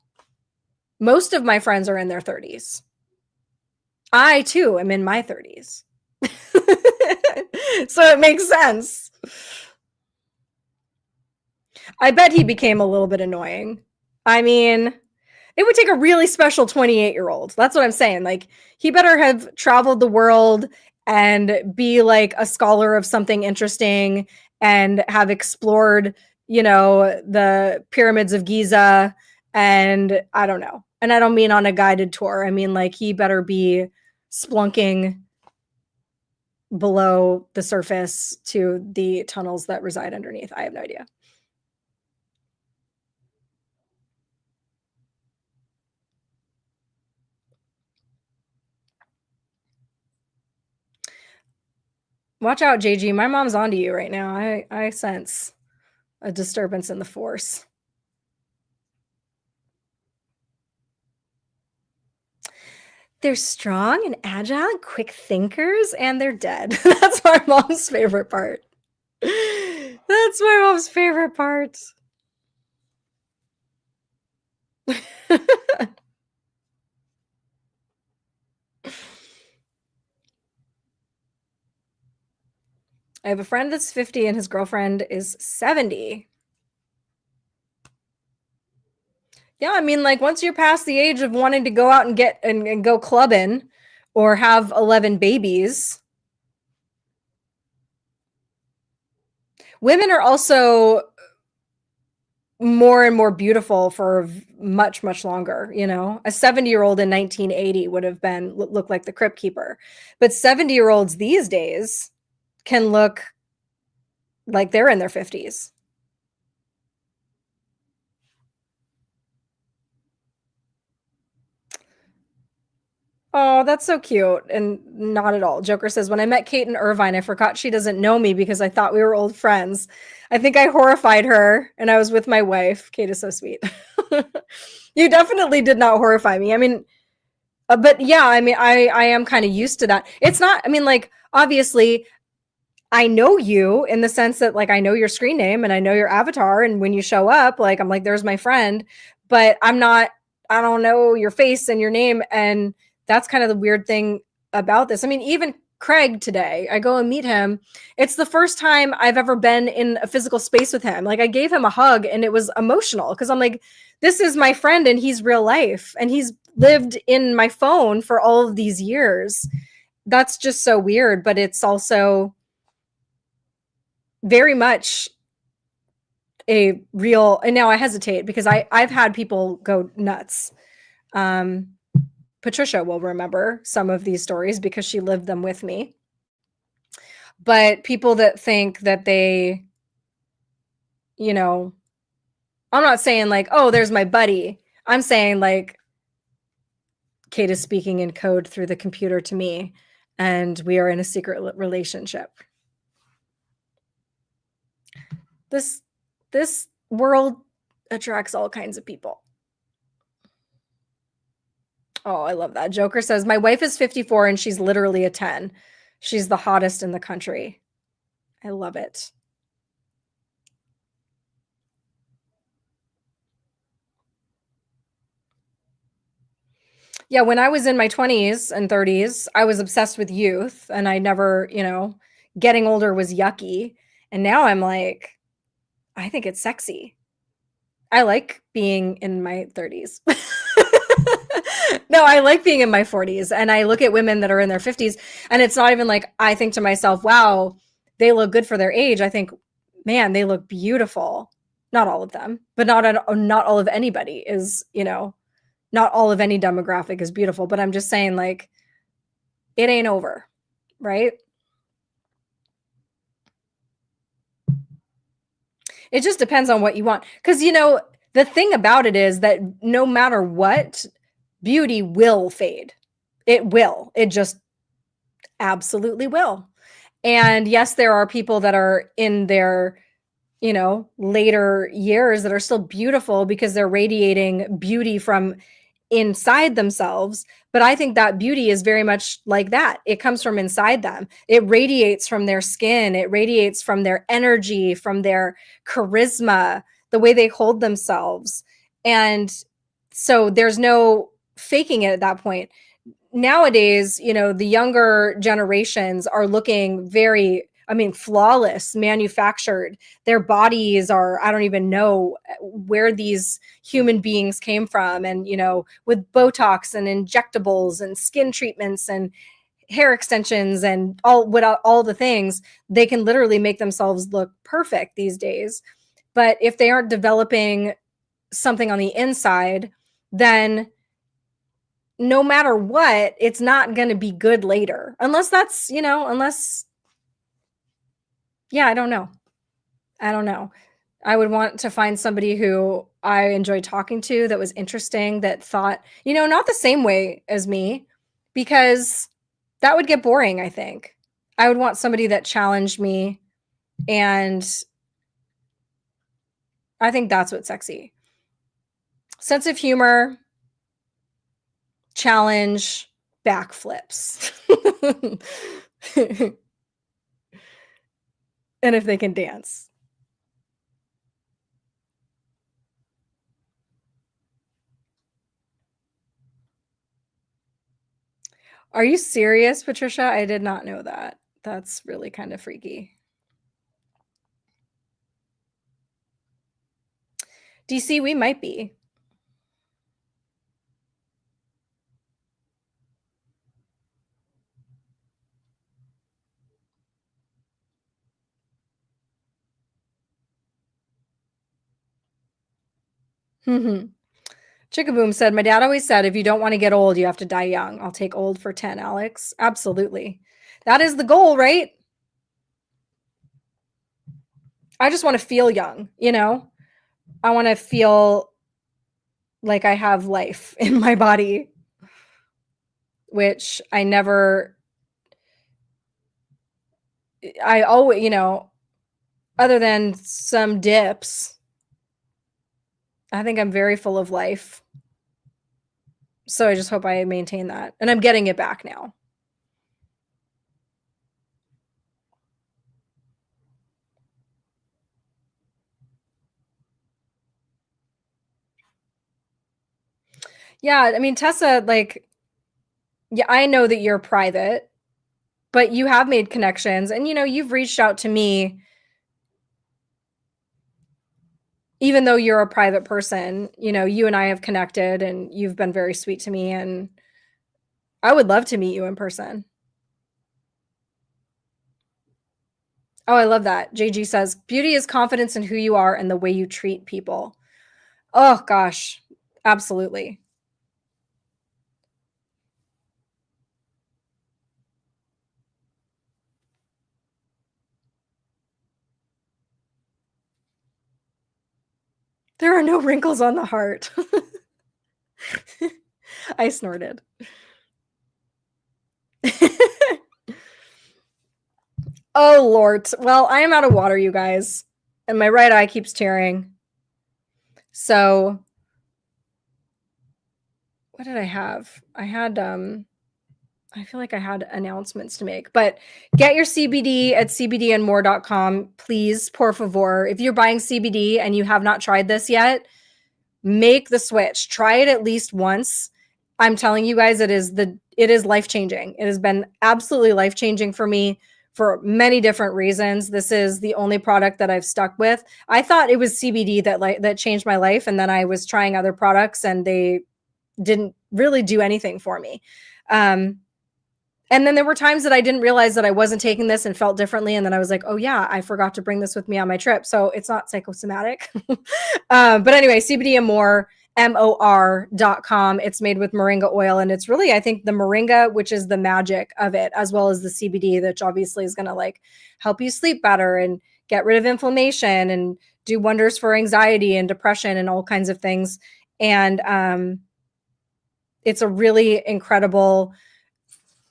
Most of my friends are in their 30s. I too am in my 30s. So it makes sense. I bet he became a little bit annoying. I mean, it would take a really special 28-year-old. That's what I'm saying. Like, he better have traveled the world and be like a scholar of something interesting and have explored, the pyramids of Giza. And I don't know. And I don't mean on a guided tour. I mean, like, he better be splunking below the surface to the tunnels that reside underneath. I have no idea. Watch out, JG. My mom's onto you right now. I sense a disturbance in the force. They're strong and agile and quick thinkers, and they're dead. That's my mom's favorite part. That's my mom's favorite part. I have a friend that's 50 and his girlfriend is 70. Yeah, I mean, like, once you're past the age of wanting to go out and get and go clubbing or have 11 babies, women are also more and more beautiful for much, much longer. A 70-year-old in 1980 would have looked like the Crypt Keeper, but 70-year-olds these days can look like they're in their 50s. Oh, that's so cute. And not at all. Joker says, when I met Kate in Irvine, I forgot she doesn't know me because I thought we were old friends. I think I horrified her, and I was with my wife. Kate is so sweet. You definitely did not horrify me. I mean, but yeah, I mean, I am kind of used to that. It's not, I mean, like, obviously, I know you in the sense that, like, I know your screen name and I know your avatar. And when you show up, like, I'm like, there's my friend, but I don't know your face and your name. And that's kind of the weird thing about this. I mean, even Craig today, I go and meet him. It's the first time I've ever been in a physical space with him. Like, I gave him a hug and it was emotional because I'm like, this is my friend and he's real life and he's lived in my phone for all of these years. That's just so weird, but it's also very much a real, and now I hesitate because I've had people go nuts. Um, Patricia will remember some of these stories because she lived them with me. But people that think that they, you know, I'm not saying like, oh, there's my buddy. I'm saying like, Kate is speaking in code through the computer to me, and we are in a secret relationship. This world attracts all kinds of people. Oh, I love that. Joker says, my wife is 54 and she's literally a 10. She's the hottest in the country. I love it. Yeah, when I was in my 20s and 30s, I was obsessed with youth and I never, getting older was yucky. And now I'm like, I think it's sexy. I like being in my 30s. No, I like being in my 40s. And I look at women that are in their 50s, and it's not even like I think to myself, wow, they look good for their age. I think, man, they look beautiful. Not all of them, but not all of anybody is, not all of any demographic is beautiful. But I'm just saying, like, it ain't over, right? It just depends on what you want. Because, the thing about it is that no matter what, beauty will fade. It will. It just absolutely will. And yes, there are people that are in their, later years that are still beautiful because they're radiating beauty from inside themselves. But I think that beauty is very much like that. It comes from inside them. It radiates from their skin. It radiates from their energy, from their charisma, the way they hold themselves. And so there's no faking it at that point. Nowadays, the younger generations are looking very, flawless, manufactured. Their bodies are, I don't even know where these human beings came from. And, with Botox and injectables and skin treatments and hair extensions and all the things, they can literally make themselves look perfect these days. But if they aren't developing something on the inside, then no matter what, it's not going to be good later. Unless that's, yeah, I don't know. I would want to find somebody who I enjoyed talking to, that was interesting, that thought, not the same way as me, because that would get boring, I think. I would want somebody that challenged me, and I think that's what's sexy. Sense of humor, challenge, backflips. And if they can dance. Are you serious, Patricia? I did not know that. That's really kind of freaky. DC, we might be. Chickaboom said, my dad always said, if you don't want to get old, you have to die young. I'll take old for 10, Alex. Absolutely. That is the goal, right? I just want to feel young, I want to feel like I have life in my body, which I always, other than some dips, I think I'm very full of life. So I just hope I maintain that. And I'm getting it back now. Yeah, Tessa, like, yeah, I know that you're private, but you have made connections, and you've reached out to me even though you're a private person. You and I have connected, and you've been very sweet to me, and I would love to meet you in person. Oh, I love that. JG says, beauty is confidence in who you are and the way you treat people. Oh, gosh. Absolutely. There are no wrinkles on the heart. I snorted. Oh, Lord. Well, I am out of water, you guys. And my right eye keeps tearing. So, what did I have? I feel like I had announcements to make, but get your CBD at cbdandmore.com. Please, por favor. If you're buying CBD and you have not tried this yet, make the switch. Try it at least once. I'm telling you guys, it is life-changing. It has been absolutely life-changing for me for many different reasons. This is the only product that I've stuck with. I thought it was CBD that changed my life, and then I was trying other products and they didn't really do anything for me. And then there were times that I didn't realize that I wasn't taking this and felt differently. And then I was like, oh, yeah, I forgot to bring this with me on my trip. So it's not psychosomatic. But anyway, CBD and More, MOR.com. It's made with moringa oil. And it's really, I think, the moringa, which is the magic of it, as well as the CBD, which obviously is going to like help you sleep better and get rid of inflammation and do wonders for anxiety and depression and all kinds of things. And it's a really incredible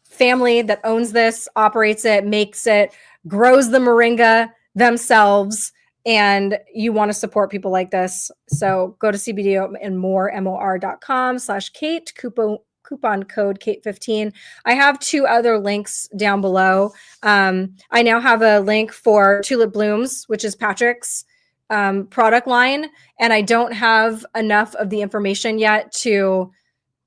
family that owns this, operates it, makes it, grows the moringa themselves, and you want to support people like this. So go to CBD and More, MOR.com/Kate, coupon code Kate15. I have 2 other links down below. I now have a link for Tulip Blooms, which is Patrick's product line, and I don't have enough of the information yet to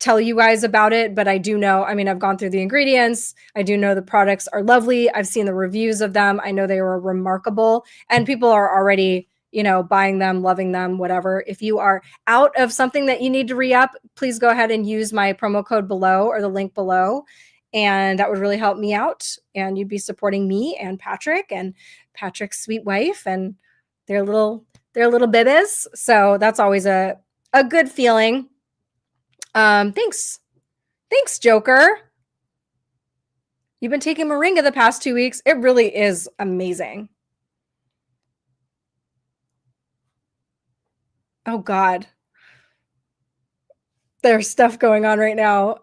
tell you guys about it, but I do know, I mean, I've gone through the ingredients. I do know the products are lovely. I've seen the reviews of them. I know they were remarkable, and people are already, buying them, loving them, whatever. If you are out of something that you need to re-up, please go ahead and use my promo code below or the link below. And that would really help me out. And you'd be supporting me and Patrick's sweet wife and their little babies. So that's always a good feeling. Thanks, Joker. You've been taking moringa the past 2 weeks. It really is amazing. Oh God. There's stuff going on right now.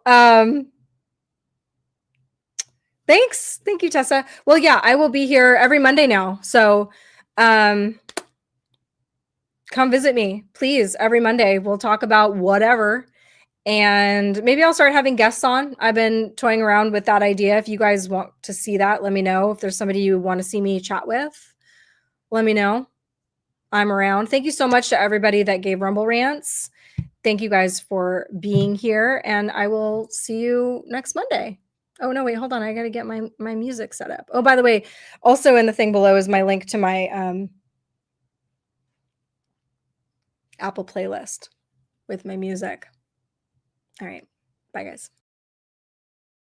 Thanks. Thank you, Tessa. Well, yeah, I will be here every Monday now. So, come visit me, please. Every Monday, we'll talk about whatever. And maybe I'll start having guests on. I've been toying around with that idea. If you guys want to see that, let me know. If there's somebody you want to see me chat with, let me know. I'm around. Thank you so much to everybody that gave Rumble Rants. Thank you guys for being here, and I will see you next Monday. Oh, no, wait, hold on. I got to get my music set up. Oh, by the way, also in the thing below is my link to my Apple playlist with my music. All right. Bye, guys.